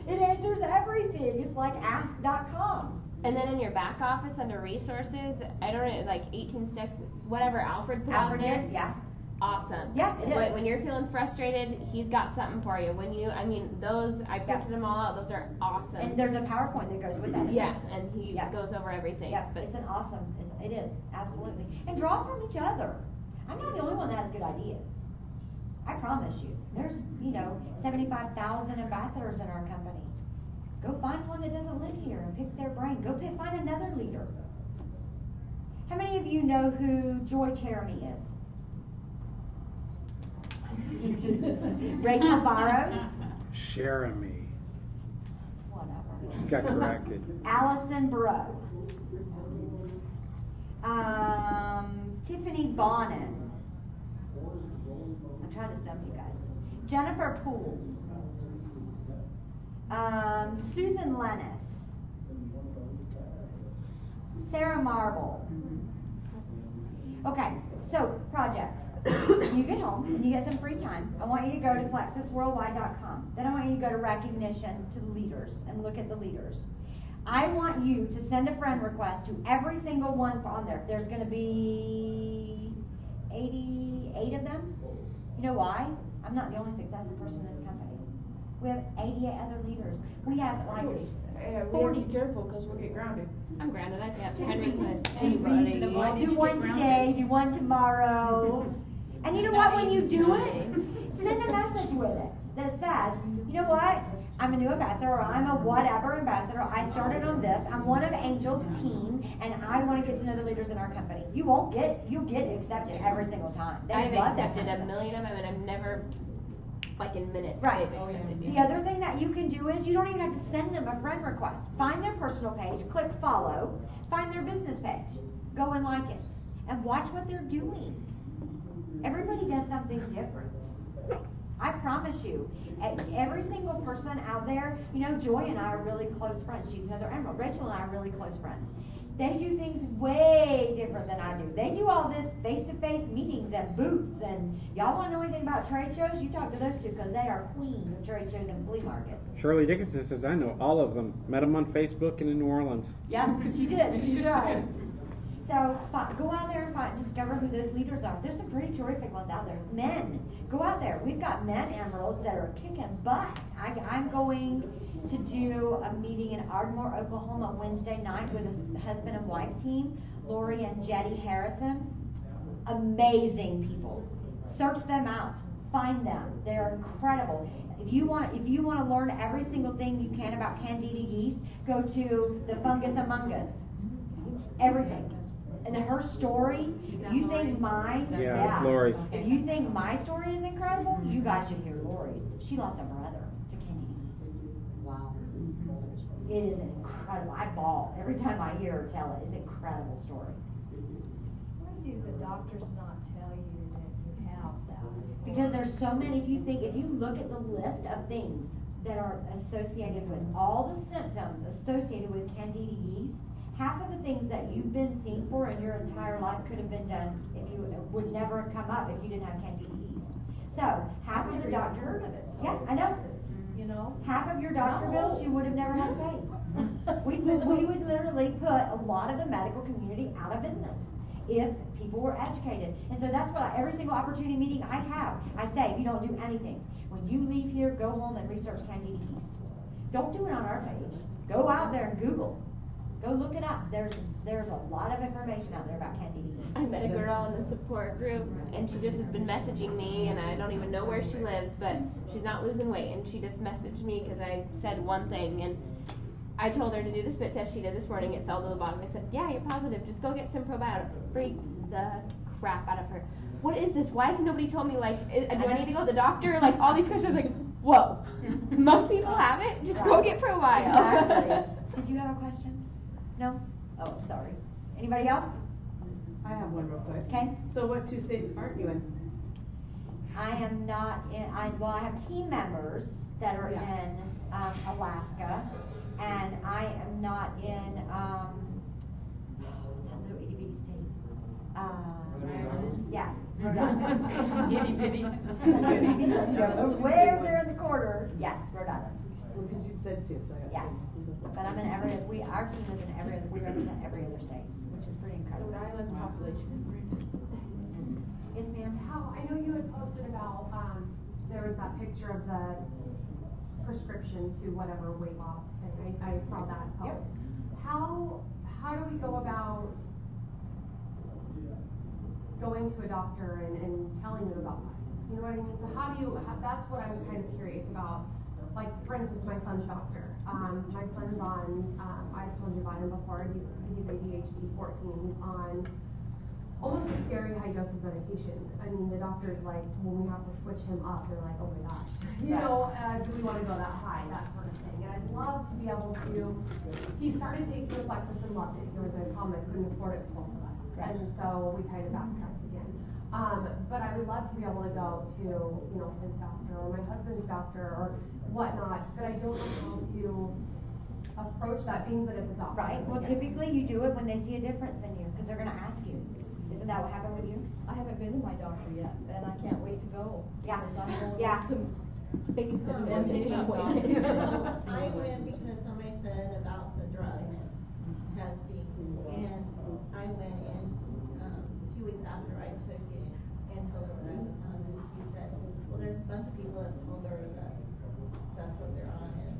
Speaker 1: It answers everything. It's like ask.com.
Speaker 8: And then in your back office under resources, I don't know, like 18 steps, whatever Alfred put out there.
Speaker 1: Yeah.
Speaker 8: Awesome.
Speaker 1: Yeah, it is.
Speaker 8: When you're feeling frustrated, he's got something for you. Those, I printed them all out. Those are awesome.
Speaker 1: And there's a PowerPoint that goes with that.
Speaker 8: Yeah, and he goes over everything.
Speaker 1: Yeah, but it's an awesome, it is, absolutely. And draw from each other. I'm not the only one that has good ideas. I promise you. There's, 75,000 ambassadors in our company. Go find one that doesn't live here and pick their brain. Go find another leader. How many of you know who Joy Cheremy is? Rachel Barrows?
Speaker 9: Jeremy.
Speaker 1: Whatever.
Speaker 9: Just got corrected.
Speaker 1: Allison Bro. Tiffany Bonin. I'm trying to stump you guys. Jennifer Poole. Susan Lennis. Sarah Marble. Okay, so project. You get home and you get some free time. I want you to go to plexusworldwide.com. Then I want you to go to recognition to the leaders and look at the leaders. I want you to send a friend request to every single one on there. There's going to be 88 of them. You know why? I'm not the only successful person in this company. We have 88 other leaders. We have like 40.
Speaker 14: Be careful because we'll get grounded.
Speaker 8: I'm grounded. I can have 10 requests.
Speaker 1: Anybody. Do one today, do one tomorrow. And you know what, when you do it, send a message with it that says, you know what, I'm a new ambassador, or I'm a whatever ambassador, I started on this, I'm one of Angel's team, and I want to get to know the leaders in our company. You'll get accepted every single time.
Speaker 8: I've accepted a million of them, and I've never, in minutes,
Speaker 1: right.
Speaker 8: accepted
Speaker 1: The other thing that you can do is, you don't even have to send them a friend request. Find their personal page, click follow, find their business page, go and like it, and watch what they're doing. Everybody does something different. I promise you, every single person out there, Joy and I are really close friends. She's another Emerald. Rachel and I are really close friends. They do things way different than I do. They do all this face-to-face meetings and booths, and y'all want to know anything about trade shows? You talk to those two because they are queens of trade shows and flea markets.
Speaker 9: Shirley Dickinson says, I know all of them. Met them on Facebook and in New Orleans.
Speaker 1: Yeah, she did. She's right. So go out there and discover who those leaders are. There's some pretty terrific ones out there. Men, go out there. We've got men emeralds that are kicking butt. I'm going to do a meeting in Ardmore, Oklahoma Wednesday night with a husband and wife team, Lori and Jetty Harrison. Amazing people. Search them out. Find them. They're incredible. If you want to learn every single thing you can about Candida yeast, go to the Fungus Among Us. Everything. And her story, if you think mine,
Speaker 9: it's Lori's.
Speaker 1: If you think my story is incredible, you guys should hear Lori's. She lost a brother to Candida yeast.
Speaker 5: Wow.
Speaker 1: It is an incredible incredible. I bawl every time I hear her tell it. It's an incredible story.
Speaker 2: Why do the doctors not tell you that you have that?
Speaker 1: Because there's so many, if you look at the list of things that are associated with all the symptoms associated with Candida yeast, half of the things that you've been seen for in your entire life could have been done if you would never have come up if you didn't have Candida yeast. So half of your doctor,
Speaker 2: heard of it.
Speaker 1: yeah, I know.
Speaker 2: You know?
Speaker 1: Half of your doctor bills you would have never had to pay. We would literally put a lot of the medical community out of business if people were educated. And so that's what every single opportunity meeting I have, I say, you don't do anything. When you leave here, go home and research Candida yeast. Don't do it on our page. Go out there and Google. Go look it up. There's a lot of information out there about Candida yeast.
Speaker 8: I met a girl in the support group, and she just has been messaging me, and I don't even know where she lives, but she's not losing weight, and she just messaged me because I said one thing, and I told her to do the spit test she did this morning. It fell to the bottom. I said, yeah, you're positive. Just go get some probiotics. Freaked the crap out of her. What is this? Why has nobody told me, like, do I need to go to the doctor? Like, all these questions, like, whoa. Most people have it. Just go get probiotics.
Speaker 1: Exactly. Did you have a question? No? Oh, sorry. Anybody else?
Speaker 4: I have one real quick.
Speaker 1: Okay.
Speaker 4: So what 2 states aren't you in?
Speaker 1: I am not in, I have team members that are in Alaska, and I am not in, that little itty bitty state. Yes, Rhode Island.
Speaker 5: Itty bitty.
Speaker 1: Way over there in the corner, yes, Rhode Island.
Speaker 4: Well, because you said 2, so I got
Speaker 1: Yes, but I'm in our team is in we represent every other state, which is pretty incredible.
Speaker 5: Rhode Island's population is pretty big.
Speaker 1: Yes, ma'am?
Speaker 6: How, I know you had posted about, there was that picture of the prescription to whatever weight loss thing. I saw that post.
Speaker 1: Yep.
Speaker 6: How do we go about going to a doctor and telling them about Plexus? You know what I mean? So that's what I'm kind of curious about. Like, for instance, my son's doctor. My son's on, I've told you about him before, he's ADHD 14, he's on almost a scary high dose of medication. I mean, the doctor's like, when we have to switch him up, they're like, oh my gosh, you know, do we want to go that high, that sort of thing. And I'd love to be able to, he started taking the Plexus and loved it. There was a comment, couldn't afford it for both of us. And so we kind of backtracked again. But I would love to be able to go to, you know, his doctor or my husband's doctor or whatnot, but I don't know how to approach that, being that it's a doctor.
Speaker 1: Right, well, typically you do it when they see a difference in you, because they're gonna ask you. Isn't that what happened with you?
Speaker 10: I haven't been to my doctor yet, and I can't wait to go.
Speaker 1: Yeah.
Speaker 10: Because I'm going
Speaker 1: Yeah.
Speaker 10: with some big
Speaker 12: I went because somebody said about the drug testing, and I went in a few weeks after I took it and told her what I was on, and she said, well, there's a bunch of people that told her that that's what they're on, and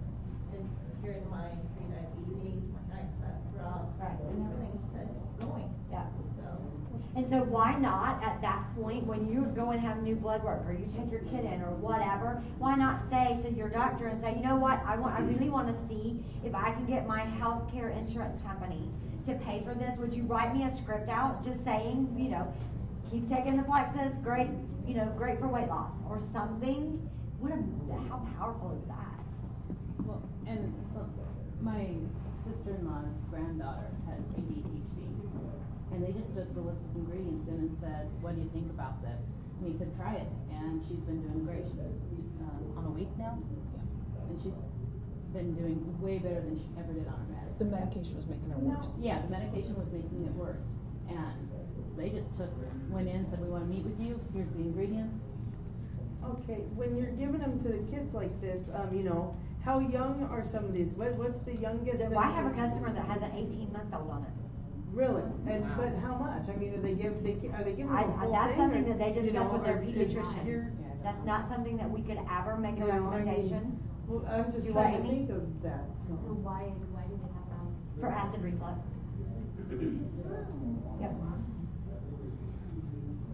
Speaker 12: just during my pre-diabetes, my night class dropped, and everything said going.
Speaker 1: Yeah.
Speaker 12: So.
Speaker 1: And so why not at that point when you go and have new blood work or you take your kid in or whatever, why not say to your doctor and say, you know what, I really want to see if I can get my healthcare insurance company to pay for this. Would you write me a script out just saying, you know, keep taking the Plexus, great, you know, great for weight loss or something? How powerful is that?
Speaker 7: Well, and so my sister-in-law's granddaughter has ADHD, and they just took the list of ingredients in and said, what do you think about this? And he said, try it, and she's been doing great. She's on a week now, and she's been doing way better than she ever did on her meds.
Speaker 14: The medication was making her worse.
Speaker 7: Yeah, the medication was making it worse, and they just went in, said, we want to meet with you, here's the ingredients.
Speaker 4: Okay, when you're giving them to the kids like this, you know, how young are some of these? What's the youngest?
Speaker 1: So I have a customer that has an 18-month-old on it.
Speaker 4: Really? And but how much? I mean, are they giving them the whole
Speaker 1: that's
Speaker 4: thing,
Speaker 1: something
Speaker 4: or,
Speaker 1: that they
Speaker 4: you
Speaker 1: discuss
Speaker 4: know,
Speaker 1: with their
Speaker 4: or is
Speaker 1: pediatrician. That's not something that we could ever make a
Speaker 4: No, I mean,
Speaker 1: recommendation.
Speaker 4: well, I'm just
Speaker 1: Do
Speaker 4: trying
Speaker 1: what,
Speaker 4: to
Speaker 1: Amy?
Speaker 4: think of that.
Speaker 13: So why do they have that?
Speaker 1: For acid reflux. Yep.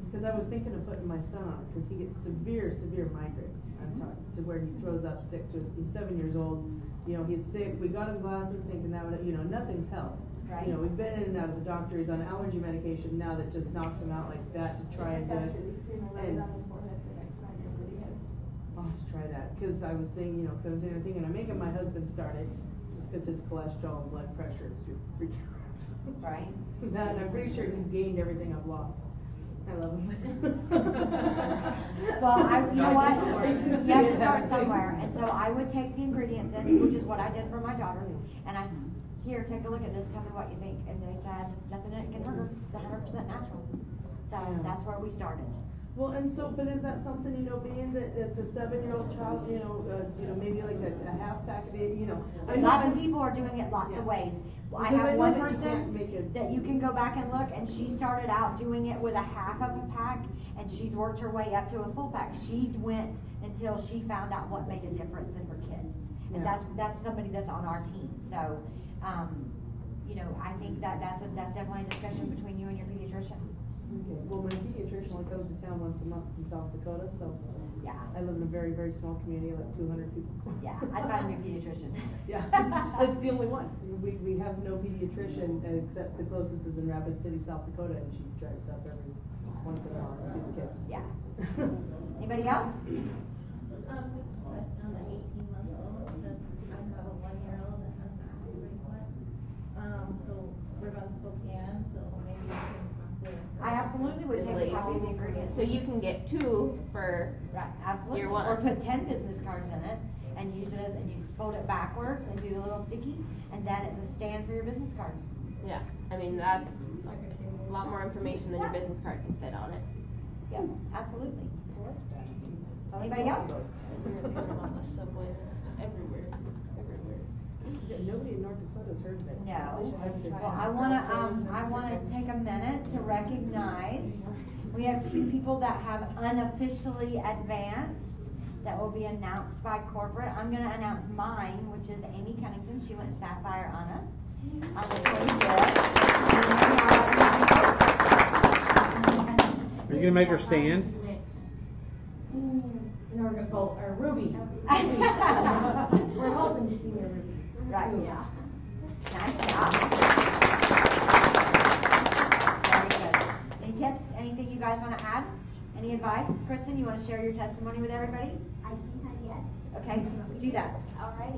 Speaker 4: Because I was thinking of putting my son on it, because he gets severe migraines. I'm talking to where he throws up sick. He's 7 years old. You know, he's sick. We got him glasses, thinking that would, you know, nothing's helped.
Speaker 1: Right.
Speaker 4: You know, we've been in and out of the doctor. He's on allergy medication now that just knocks him out like that to try and get. And I'll have to try that, because I was thinking, you know, because I was thinking, I'm making my husband start it, just because his cholesterol and blood pressure is freaking
Speaker 1: Right.
Speaker 4: that, and I'm pretty sure he's gained everything I've lost. I love him.
Speaker 1: Well, you know what? You have to start somewhere. And so I would take the ingredients in, which is what I did for my daughter. And I, here, take a look at this, tell me what you think. And they said, nothing in it can hurt her. It's 100% natural. So that's where we started.
Speaker 4: Well, and so, but is that something, you know, being that it's a 7-year-old child, you know, maybe like a half pack of it, you know.
Speaker 1: Lots of people are doing it lots of ways. I have one person that you can go back and look, and she started out doing it with a half of a pack, and she's worked her way up to a full pack. She went until she found out what made a difference in her kid. And that's somebody that's on our team. So, you know, I think that's definitely a discussion between you and your pediatrician.
Speaker 4: Okay. Well, my pediatrician only goes to town once a month in South Dakota, so
Speaker 1: yeah, I
Speaker 4: live in a very, very small community, like 200 people.
Speaker 1: Yeah, I'd find a new pediatrician.
Speaker 4: Yeah, that's the only one. We have no pediatrician except the closest is in Rapid City, South Dakota, and she drives up every once in a while to see the kids.
Speaker 1: Yeah. Anybody else?
Speaker 12: Just a question on the 18-month-old. I've got a 1-year-old that has an acid reflux. So we're going to Spokane, so maybe you can.
Speaker 1: I absolutely would take a copy of the ingredients.
Speaker 8: So you can get 2 for
Speaker 1: absolutely.
Speaker 8: Year 1.
Speaker 1: Or put 10 business cards in it and use it as, and you fold it backwards and do the little sticky, and then it's a stand for your business cards.
Speaker 8: Yeah, I mean that's a lot more information than your business card can fit on it.
Speaker 1: Yeah, absolutely. Anybody else?
Speaker 3: On the subway, everywhere.
Speaker 4: Nobody in North Dakota's heard of it.
Speaker 1: No. Well, I wanna take a minute to recognize we have 2 people that have unofficially advanced that will be announced by corporate. I'm gonna announce mine, which is Amy Cunnington. She went Sapphire on us on the 25th.
Speaker 9: Are you gonna make her stand?
Speaker 14: Or Ruby.
Speaker 13: We're hoping to see your Ruby.
Speaker 1: Right. Yeah. Nice job. Very good. Any tips? Anything you guys want to add? Any advice? Kristen, you want to share your testimony with everybody?
Speaker 13: I can, yes.
Speaker 1: Okay, do that.
Speaker 13: All right.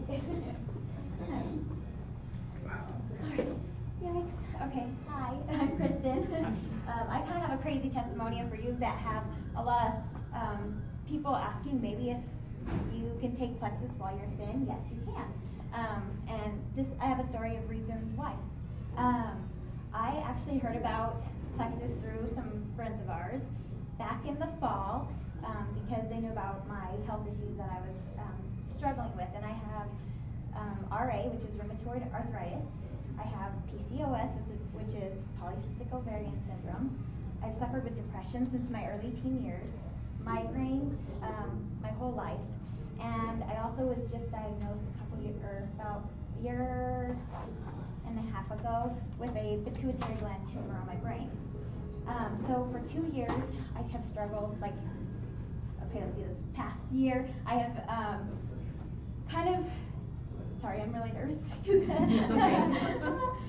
Speaker 13: Yikes. Okay. Hi, I'm Kristen. I kind of have a crazy testimonial for you that have a lot of people asking maybe if you can take Plexus while you're thin. Yes, you can. And I have a story of reasons why. I actually heard about Plexus through some friends of ours back in the fall because they knew about my health issues that I was struggling with. And I have RA, which is rheumatoid arthritis. I have PCOS, which is polycystic ovarian syndrome. I've suffered with depression since my early teen years, migraines my whole life. And I also was just diagnosed about a year and a half ago with a pituitary gland tumor on my brain. So for 2 years, I have struggled, let's see, this past year, I have sorry, I'm really nervous.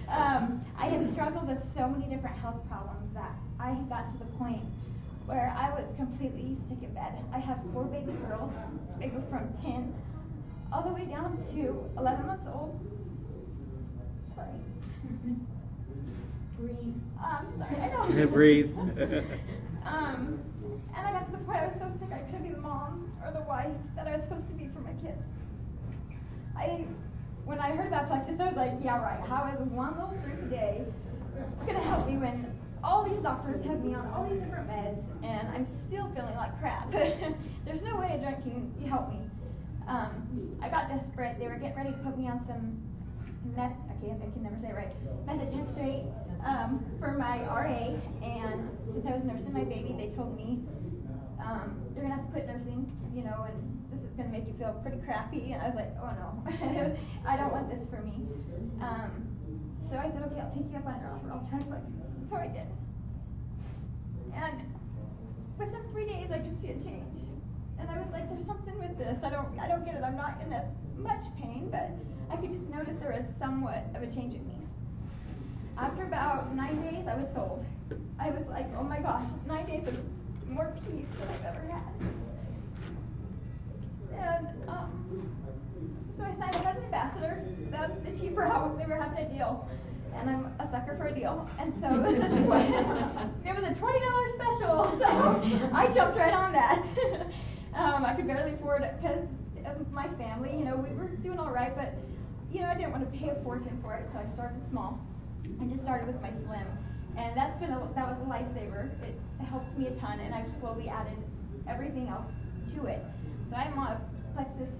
Speaker 13: I have struggled with so many different health problems that I had got to the point where I was completely sick in bed. I have 4 baby girls. They go from 10 all the way down to 11 months old. Sorry. Breathe. Sorry, I know.
Speaker 9: Yeah, breathe.
Speaker 13: And I got to the point I was so sick I couldn't be the mom or the wife that I was supposed to be for my kids. When I heard about Plexus, I was like, yeah, right. How is one little fruit a day going to help me when all these doctors have me on all these different meds and I'm still feeling like crap? There's no way a drug can help me. I got desperate. They were getting ready to put me on some I can never say it right, methotrexate for my RA, and since I was nursing my baby, they told me, you're going to have to quit nursing, and this is going to make you feel pretty crappy, and I was like, oh no, I don't want this for me. So I said, okay, I'll take you up on your offer, I'll try Plexus. So I did. And within 3 days, I could see a change. And I was like, there's something with this. I don't get it. I'm not in as much pain, but I could just notice there was somewhat of a change in me. After about 9 days, I was sold. I was like, oh my gosh, 9 days of more peace than I've ever had. And So I signed up as an ambassador. That was the cheaper route. They were having a deal. And I'm a sucker for a deal. And so it was a $20 special. So I jumped right on that. I could barely afford it because of my family. You know, we were doing all right, but you know, I didn't want to pay a fortune for it, so I started small. I just started with my Slim, and that was a lifesaver. It helped me a ton, and I've slowly added everything else to it. So I'm on a Plexus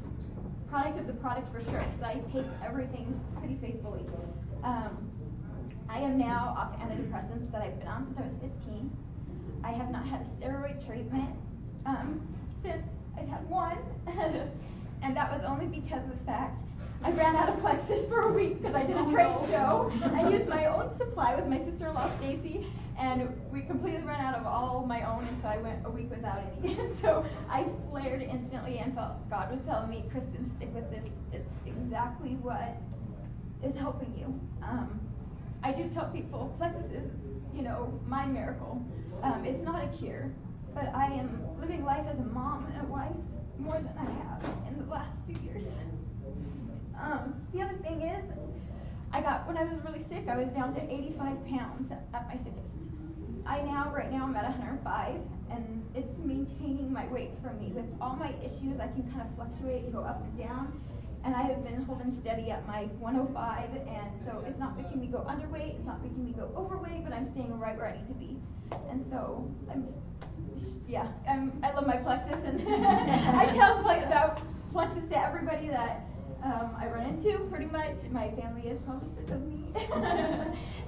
Speaker 13: product of the product for sure, because I take everything pretty faithfully. I am now off antidepressants that I've been on since I was 15. I have not had a steroid treatment since I've had one, and that was only because of the fact I ran out of Plexus for a week because I did a trade show. I used my own supply with my sister-in-law Stacy, and we completely ran out of all my own, and so I went a week without any. And so I flared instantly and felt God was telling me, Kristin, stick with this. It's exactly what is helping you. I do tell people Plexus is, you know, my miracle. It's not a cure, but I am living life as a mom and a wife more than I have in the last few years. The other thing is, when I was really sick, I was down to 85 pounds at my sickest. Right now I'm at 105, and it's maintaining my weight for me. With all my issues, I can kind of fluctuate and go up and down, and I have been holding steady at my 105, and so it's not making me go underweight, it's not making me go overweight, but I'm staying right where I need to be. And so, I love my Plexus, and I tell about Plexus to everybody that I run into, pretty much. My family is probably sick of me.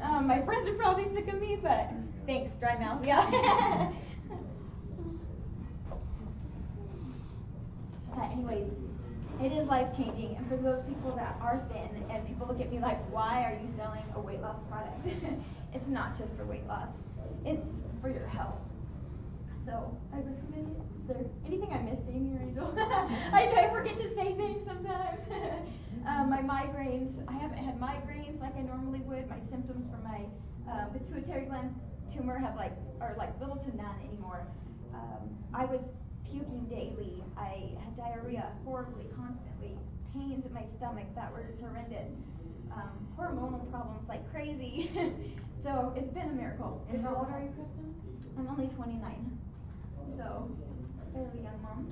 Speaker 13: My friends are probably sick of me, but thanks, dry mouth, yeah. But anyways, it is life-changing, and for those people that are thin, and people look at me like, why are you selling a weight loss product? It's not just for weight loss, it's for your health. So I recommend it. Is there anything I missed, Amy or Angel? I forget to say things sometimes. My migraines, I haven't had migraines like I normally would. My symptoms for my pituitary gland tumor are little to none anymore. I was puking daily. I had diarrhea horribly, constantly. Pains in my stomach that were just horrendous. Hormonal problems like crazy. So it's been a miracle.
Speaker 1: And how old are you, Kristin?
Speaker 13: I'm only 29. So, fairly young mom.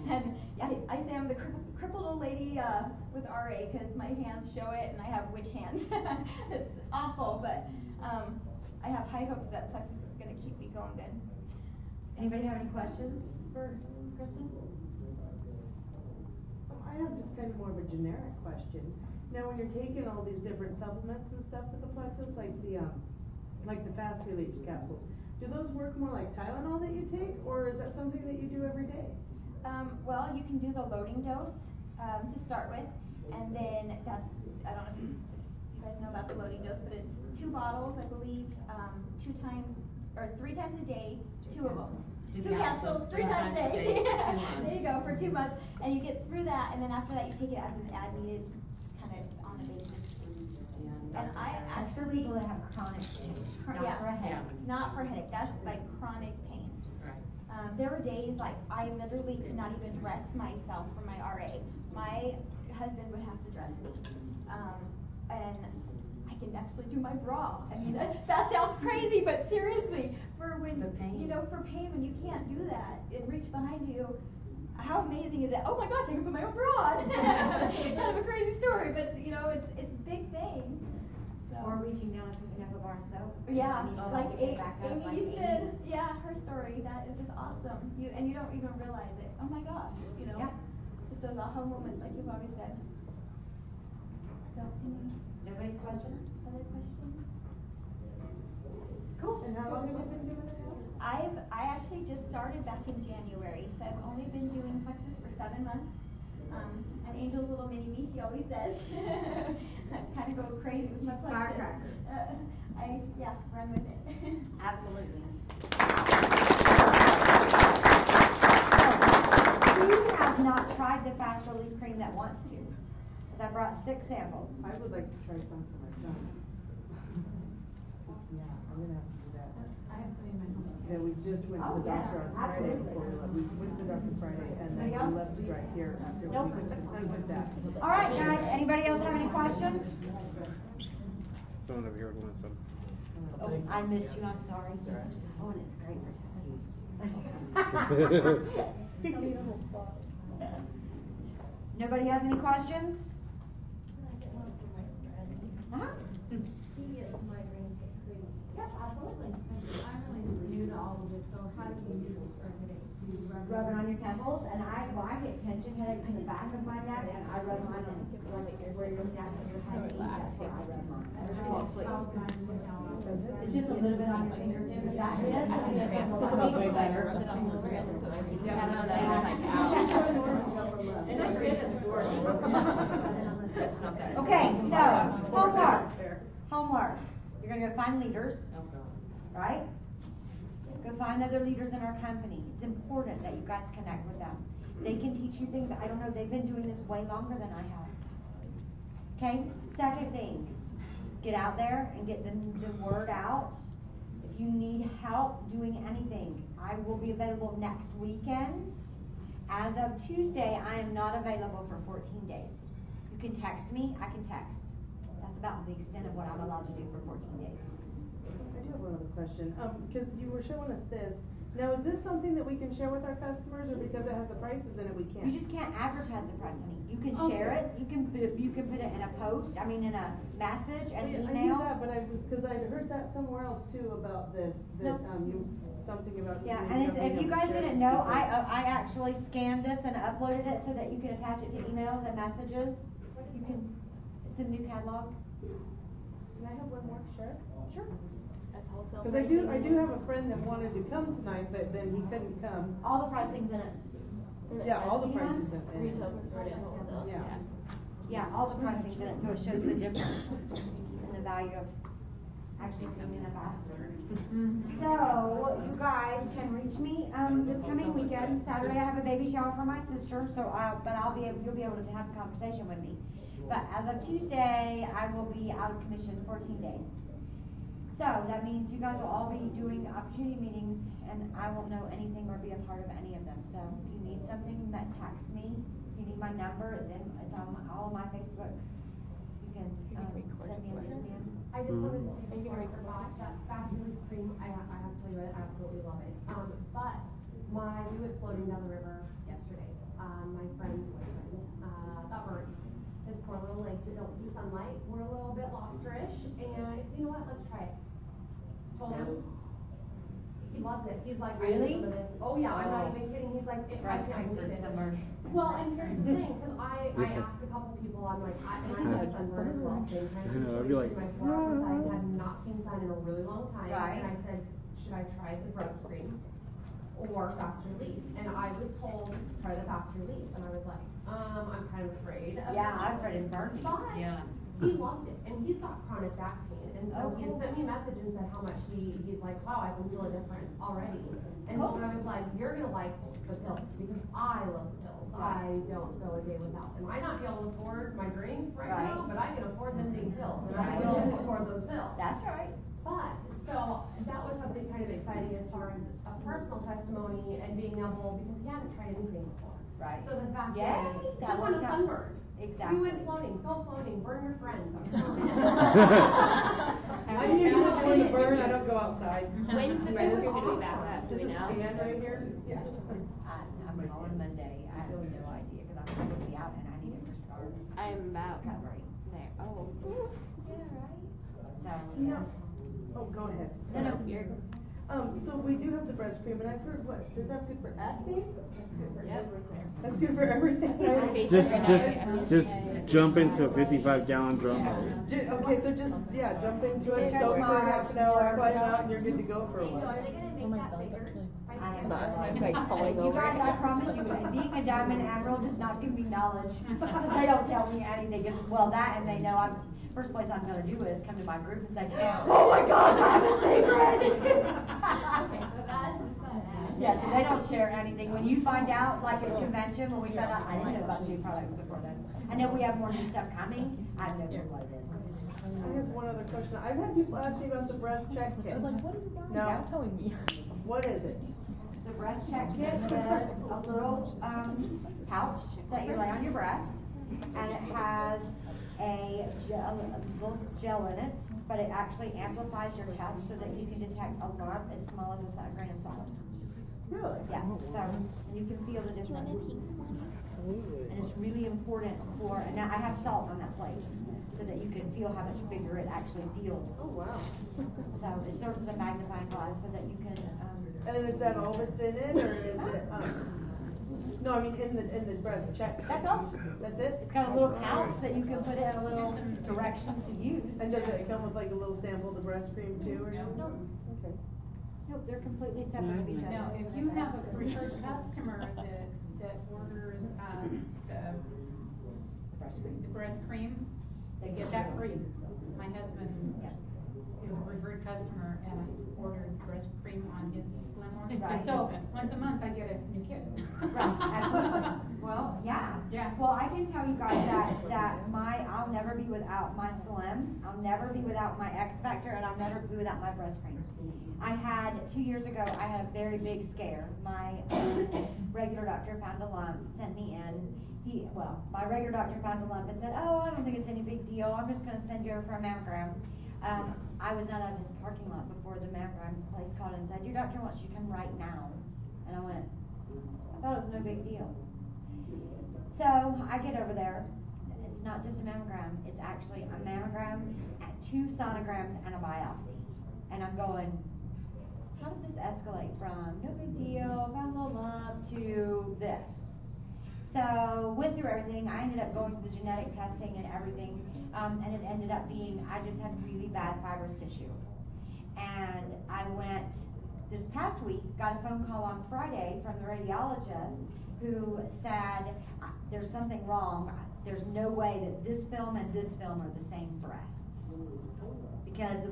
Speaker 13: And I say I'm the crippled old lady with RA because my hands show it, and I have witch hands. It's awful, but I have high hopes that Plexus is going to keep me going good.
Speaker 1: Anybody have any questions for Kristin?
Speaker 4: I have just kind of more of a generic question. Now, when you're taking all these different supplements and stuff with the Plexus, like the fast release capsules, do those work more like Tylenol that you take, or is that something that you do every day?
Speaker 13: Well, you can do the loading dose to start with, and then I don't know if you guys know about the loading dose, but it's 2 bottles, I believe, 3 times a day, 2 of them. 2 capsules, 3 times a day. There you go, for 2 months, and you get through that, and then after that you take it as an ad-needed kind of on the basis. And I actually
Speaker 1: people that have chronic pain, not for a headache.
Speaker 13: Not for a headache. That's like chronic pain.
Speaker 5: Right.
Speaker 13: There were days like I literally could not even dress myself for my RA. My husband would have to dress me, and I can actually do my bra. I mean, that sounds crazy, but seriously, for when
Speaker 1: the pain.
Speaker 13: For pain when you can't do that and reach behind you. How amazing is that? Oh my gosh, I can put my own bra on. Kind of a crazy story, but it's a big thing. So.
Speaker 1: Or reaching down and picking up a bar of soap.
Speaker 13: Yeah,
Speaker 1: like
Speaker 13: Amy
Speaker 1: Amy.
Speaker 13: Yeah, her story, that is just awesome. You don't even realize it. Oh my gosh,
Speaker 1: Yeah.
Speaker 13: It's those aha moments, like you've always said. So,
Speaker 1: Nobody questions?
Speaker 13: Other questions?
Speaker 4: Cool. And how long have you been doing it now?
Speaker 13: I actually just started back in January, so I've only been doing Plexus for 7 months. And Angel's little mini me, she always does. Kind of go crazy with my Plexus.
Speaker 1: Firecracker.
Speaker 13: I run with it.
Speaker 1: Absolutely. Who has not tried the fast relief cream that wants to? Because I brought 6 samples.
Speaker 4: I would like to try some for my son. Yeah, I'm gonna have to do that.
Speaker 14: I have some in my home.
Speaker 4: Yeah, Okay, we just went to the doctor on Friday before we left. We went to the doctor Friday and then we left right here after we went with that.
Speaker 1: All right, guys, anybody else have any questions?
Speaker 9: Someone over here wants some.
Speaker 1: Oh, I missed you, I'm sorry. Oh, and it's great for tattoos. Nobody has any questions? Uh-huh.
Speaker 12: She is migraine free.
Speaker 1: Yep, absolutely.
Speaker 14: I'm really new to all of this, so how do you use this for headache? Do you rub
Speaker 1: Rub it on your temples, and I get tension headaches in the back of my neck, and I rub mine on where your neck and your head meet. That's where I rub mine. It's just a little bit on your fingertip, but that is. Okay, so homework. You're gonna go find leaders, right? Go find other leaders in our company. It's important that you guys connect with them. They can teach you things. I don't know, they've been doing this way longer than I have. Okay, second thing, get out there and get the word out. If you need help doing anything, I will be available next weekend. As of Tuesday, I am not available for 14 days. You can text me, I can text. That's about the extent of what I'm allowed to do for 14 days.
Speaker 4: I do have one other question, because you were showing us this. Now, is this something that we can share with our customers, or because it has the prices in it, we can't?
Speaker 1: You just can't advertise the price, honey. You can share it. You can put it in a post. in a message, an email.
Speaker 4: I knew that, but because I heard that somewhere else too about this. That something about.
Speaker 1: Yeah, and if you guys didn't know, I actually scanned this and uploaded it so that you can attach it to emails and messages. You can. It's a new catalog.
Speaker 2: Can I have one more? Sure.
Speaker 4: Because I do have a friend that wanted to come tonight, but then he couldn't come.
Speaker 1: All the pricing's in it.
Speaker 4: Yeah, all the prices in it.
Speaker 1: Yeah, all the pricing's in it, so it shows the difference in the value of actually being an ambassador. So you guys can reach me this coming weekend. Saturday I have a baby shower for my sister, so you'll be able to have a conversation with me. But as of Tuesday, I will be out of commission 14 days. So that means you guys will all be doing opportunity meetings, and I won't know anything or be a part of any of them. So if you need something, text me. If you need my number, it's on all of my Facebooks. You can send me a list.
Speaker 6: I just wanted to say before I forgot that fast food cream. I have to tell you, I absolutely love it. But we went floating down the river yesterday. My friend's boyfriend got burnt. His poor little legs don't see sunlight. We're a little bit lobsterish, and I said, you know what? Let's try it. Told him. He loves it. He's like,
Speaker 1: really?
Speaker 6: I this. Oh yeah, I'm not even kidding. He's like, I can't believe it. Well, and here's the thing, because I asked a couple people. I'm like, I have sunburn as well.
Speaker 9: I'd be like,
Speaker 6: my forearm, I had not seen sun in a really long time,
Speaker 1: right.
Speaker 6: And I said, should I try the breast cream or fast relief? And I was told try the fast relief, and I was like, I'm kind of afraid.
Speaker 1: I'm afraid of burning.
Speaker 6: But he loved it, and he's got chronic back pain, and so he sent me a message and said how much he's like, wow, I can feel a difference already. And so I was like, you're gonna like the pills because I love the pills. I don't go a day without them. I might not be able to afford my drink right now, but I can afford them dang pills, and I will afford those pills.
Speaker 1: That's right.
Speaker 6: But so that was something kind of exciting as far as a personal testimony and being able, because he hadn't tried anything before.
Speaker 1: Right.
Speaker 6: So the fact
Speaker 1: that
Speaker 6: just want a sunburn.
Speaker 1: Exactly.
Speaker 6: You went floating, go floating, burn your friends.
Speaker 4: I'm usually going to burn, I don't go outside.
Speaker 8: When's the first going to be back up?
Speaker 4: This is Stan right here? Yeah.
Speaker 1: I'm calling Monday. I have no idea because I'm going to be out and I need it for scarf.
Speaker 8: I'm about
Speaker 1: recovery.
Speaker 8: There. Oh.
Speaker 1: Yeah, right? So,
Speaker 4: yeah. Oh, go ahead.
Speaker 8: No, you're.
Speaker 4: So we do have the breast cream, and I've heard that's good for acne.
Speaker 8: Yep.
Speaker 4: That's good for everything. Right?
Speaker 9: Just jump into a 55-gallon drum.
Speaker 4: Okay, so just jump into it, soak for half an hour, climb out, and you're good to go for a while.
Speaker 13: Are they gonna make that bigger?
Speaker 8: It's like falling over.
Speaker 1: You guys, I promise you, being a diamond admiral does not give me knowledge. They don't tell me anything. Well, that and they know first place I'm going to do is come to my group and say, oh my gosh, I have a secret.
Speaker 13: Okay, so that's fun.
Speaker 1: Yeah, so they don't share anything. When you find out, like at a convention, when we found out, I didn't know about new products before then. I know we have more new stuff coming. I have no clue what it is.
Speaker 4: I have one other question. I've had people ask me about the breast check kit.
Speaker 14: I was like, what are you buying?
Speaker 4: No.
Speaker 14: You're not telling me.
Speaker 4: What is it?
Speaker 1: The breast check kit is a little pouch that you lay on your breast, and it has a little gel in it, but it actually amplifies your touch so that you can detect a lump as small as a grain of salt.
Speaker 4: Really?
Speaker 1: Yeah, so and you can feel the difference. And it's really important for, and now I have salt on that plate so that you can feel how much bigger it actually feels.
Speaker 4: Oh, wow.
Speaker 1: So it serves as a magnifying glass so that you can.
Speaker 4: And is that all that's in it, or is it? No, I mean in the breast check.
Speaker 1: That's all.
Speaker 4: That's it.
Speaker 1: It's got a little pouch that you can put in a little directions to use.
Speaker 4: And does it come with like a little sample of the breast cream too? Or
Speaker 1: No.
Speaker 4: Okay.
Speaker 1: Nope, they're completely separate of each other.
Speaker 14: Now, if you have a preferred customer that orders, the breast cream, they get that free. My husband is a preferred customer, and I ordered breast cream on his Slim order.
Speaker 1: Right.
Speaker 14: So, once a month I get a new kit.
Speaker 1: Right, absolutely. Well, yeah. Well, I can tell you guys that I'll never be without my Slim, I'll never be without my X Factor, and I'll never be without my breast cream. I had, 2 years ago, I had a very big scare. My regular doctor found a lump, sent me in. My regular doctor found a lump and said, oh, I don't think it's any big deal. I'm just going to send you over for a mammogram. I was not out of his parking lot before the mammogram place called and said, your doctor wants you to come right now. And I went, I thought it was no big deal. So I get over there. It's not just a mammogram. It's actually a mammogram, 2 sonograms, and a biopsy. And I'm going, how did this escalate from no big deal, found a little lump, to this? So went through everything. I ended up going through the genetic testing and everything, and it ended up being I just had really bad fibrous tissue. And I went this past week, got a phone call on Friday from the radiologist who said there's something wrong. There's no way that this film and this film are the same breasts, because the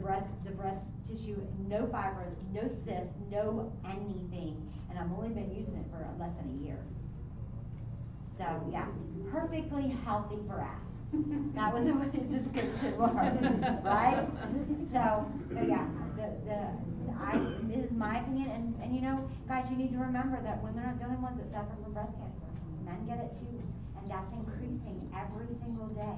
Speaker 1: breast tissue, no fibrous, no cysts, no anything, and I've only been using it for less than a year. So yeah, perfectly healthy breasts. That was what his description was, right? So yeah, it is my opinion, and you know, guys, you need to remember that women aren't the only ones that suffer from breast cancer. Men get it too, and that's increasing every single day.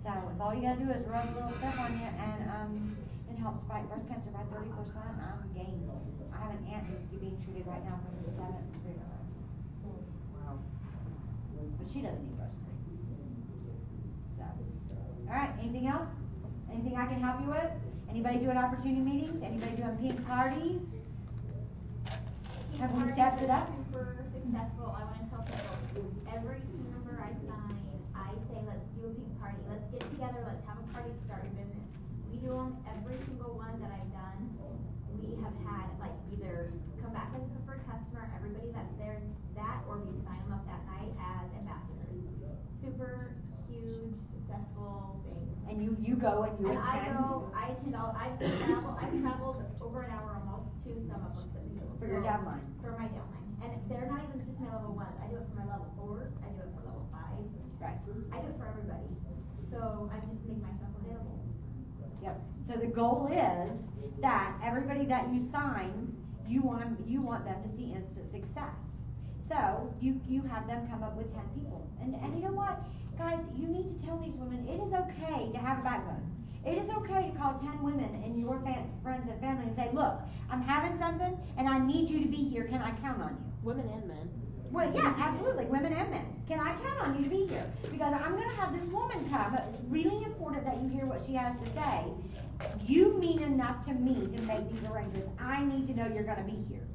Speaker 1: So if all you gotta do is rub a little stuff on you, and it helps fight breast cancer by 30%, I'm game. I have an aunt who's being treated right now for her 7th year.
Speaker 4: Wow.
Speaker 1: But she doesn't need breast cream. So, all right. Anything else? Anything I can help you with? Anybody doing opportunity meetings? Anybody doing pink parties? Have we stepped it up?
Speaker 13: Super successful. I want to tell people, every team member I sign, I say, let's do a pink party. Let's get together. Let's have a party to start a business. We do them, every single one that I've done. We have had, like, either come back as a preferred customer, everybody that's there, that, or we sign them up that night as ambassadors. Super huge, successful thing.
Speaker 1: And you go and you attend?
Speaker 13: I attend all, I've traveled over an hour almost to some of them.
Speaker 1: For your downline?
Speaker 13: For my downline. And they're not even just my level 1s. I do it for my level 4s. I do it for level 5s.
Speaker 1: Right.
Speaker 13: I do it for everybody. So I just make myself available.
Speaker 1: Yep. So the goal is that everybody that you sign, you want them to see instant success. So you have them come up with 10 people. And you know what? Guys, you need to tell these women it is okay to have a backbone. It is okay to call 10 women in your friends and family and say, look, I'm having something and I need you to be here. Can I count on you?
Speaker 8: Women and men.
Speaker 1: Well, yeah, absolutely. Women and men. Can I count on you to be here? Because I'm going to have this woman come, but it's really important that you hear what she has to say. You mean enough to me to make these arrangements. I need to know you're going to be here.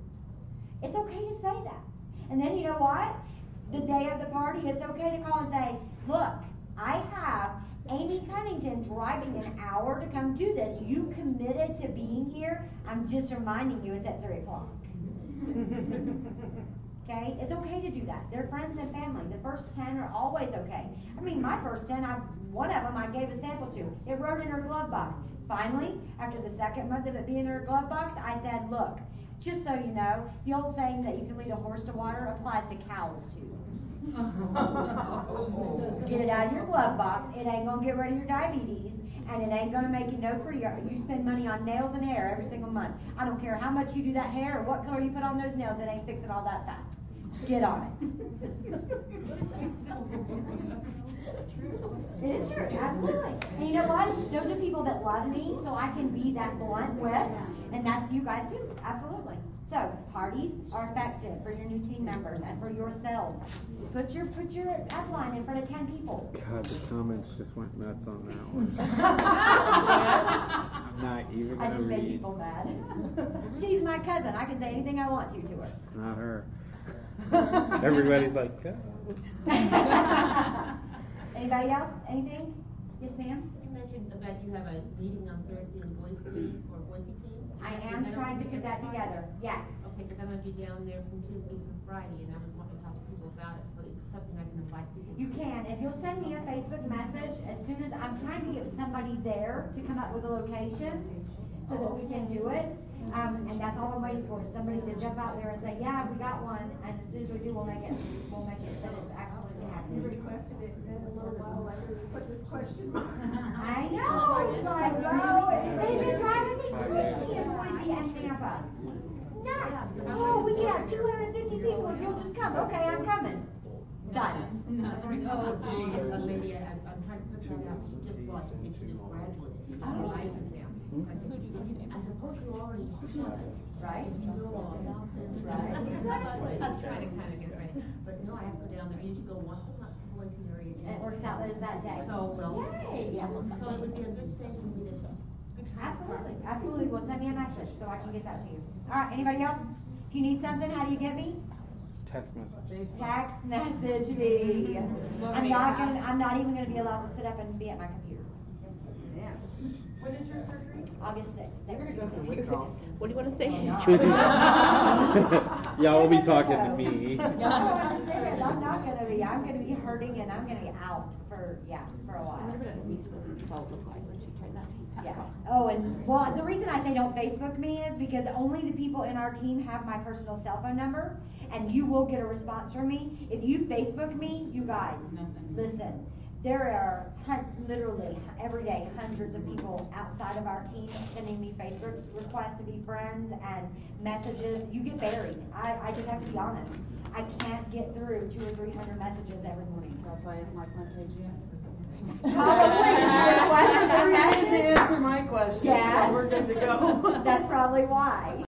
Speaker 1: It's okay to say that. And then you know what? The day of the party, it's okay to call and say, look, I have Amy Cunnington driving an hour to come do this. You committed to being here. I'm just reminding you it's at 3 o'clock. Okay? It's okay to do that. They're friends and family. The first 10 are always okay. I mean, my first 10, one of them I gave a sample to. It wrote in her glove box. Finally, after the 2nd month of it being in her glove box, I said, look, just so you know, the old saying that you can lead a horse to water applies to cows too. Get it out of your glove box. It ain't gonna get rid of your diabetes, and it ain't gonna make you no prettier. You spend money on nails and hair every single month. I don't care how much you do that hair or what color you put on those nails, it ain't fixing all that fast. Get on it. It is true, absolutely. And you know what? Those are people that love me, so I can be that blunt with, and that's you guys too, absolutely. So, parties are effective for your new team members and for yourselves. Put your upline in front of 10 people.
Speaker 9: God, the comments just went nuts on that one. I'm not even
Speaker 1: I
Speaker 9: gonna
Speaker 1: just made
Speaker 9: read.
Speaker 1: people mad. She's my cousin. I can say anything I want to her.
Speaker 9: It's not her. Everybody's like, God.
Speaker 1: Anybody else? Anything? Yes, ma'am?
Speaker 15: You mentioned that you have a meeting on Thursday in Boise for Boise team.
Speaker 1: I am trying to put that together. Yes.
Speaker 15: Okay, because I'm going to be down there from Tuesday through Friday, and I was wanting to talk to people about it, so it's something I can invite people to.
Speaker 1: You can. If you'll send me a Facebook message, as soon as I'm trying to get somebody there to come up with a location so that we can do it. And that's all I'm waiting for, is somebody to jump out there and say, yeah, we got one, and as soon as we do, we'll make it so it's actually
Speaker 2: You
Speaker 1: happening.
Speaker 2: requested it, and then a little while later, you put this question mark.
Speaker 1: I know, it's like, no, they've been driving me crazy in Boise and Tampa. Nuts. Oh, we can have 250 people if you'll just come. Okay, I'm coming. Done.
Speaker 15: Oh, geez. Maybe I'm trying to put that out, she just bought, she just graduated, she's got her license now. I suppose you already have it.
Speaker 1: Right?
Speaker 15: Right. I was trying to kind of get ready, but no, I have to go down there, I usually go once a month to Boise area.
Speaker 1: And it works out that is that day.
Speaker 15: So, well.
Speaker 1: Yay.
Speaker 15: So it would be a good thing for me to, good time.
Speaker 1: Absolutely, absolutely. Well, send me a message so I can get that to you. All right, anybody else? If you need something, how do you get me?
Speaker 9: Text message.
Speaker 1: Text message me. I'm not even gonna be allowed to sit up and be at my computer.
Speaker 2: Yeah.
Speaker 6: When is your surgery?
Speaker 1: August 6th.
Speaker 8: You're gonna go through withdrawal. What do you want to say?
Speaker 9: Y'all will be talking to me.
Speaker 1: I'm not gonna be. I'm gonna be hurting and I'm gonna be out for a while. Yeah. Oh, and well, the reason I say don't Facebook me is because only the people in our team have my personal cell phone number, and you will get a response from me. If you Facebook me, you guys, listen, there are literally every day hundreds of people outside of our team sending me Facebook requests to be friends and messages. You get buried. I just have to be honest. I can't get through 200 or 300 messages every morning.
Speaker 7: That's why I haven't liked my page yet.
Speaker 1: Probably.
Speaker 4: To answer my question,
Speaker 1: Yeah.
Speaker 4: so we're good to go.
Speaker 1: That's probably why.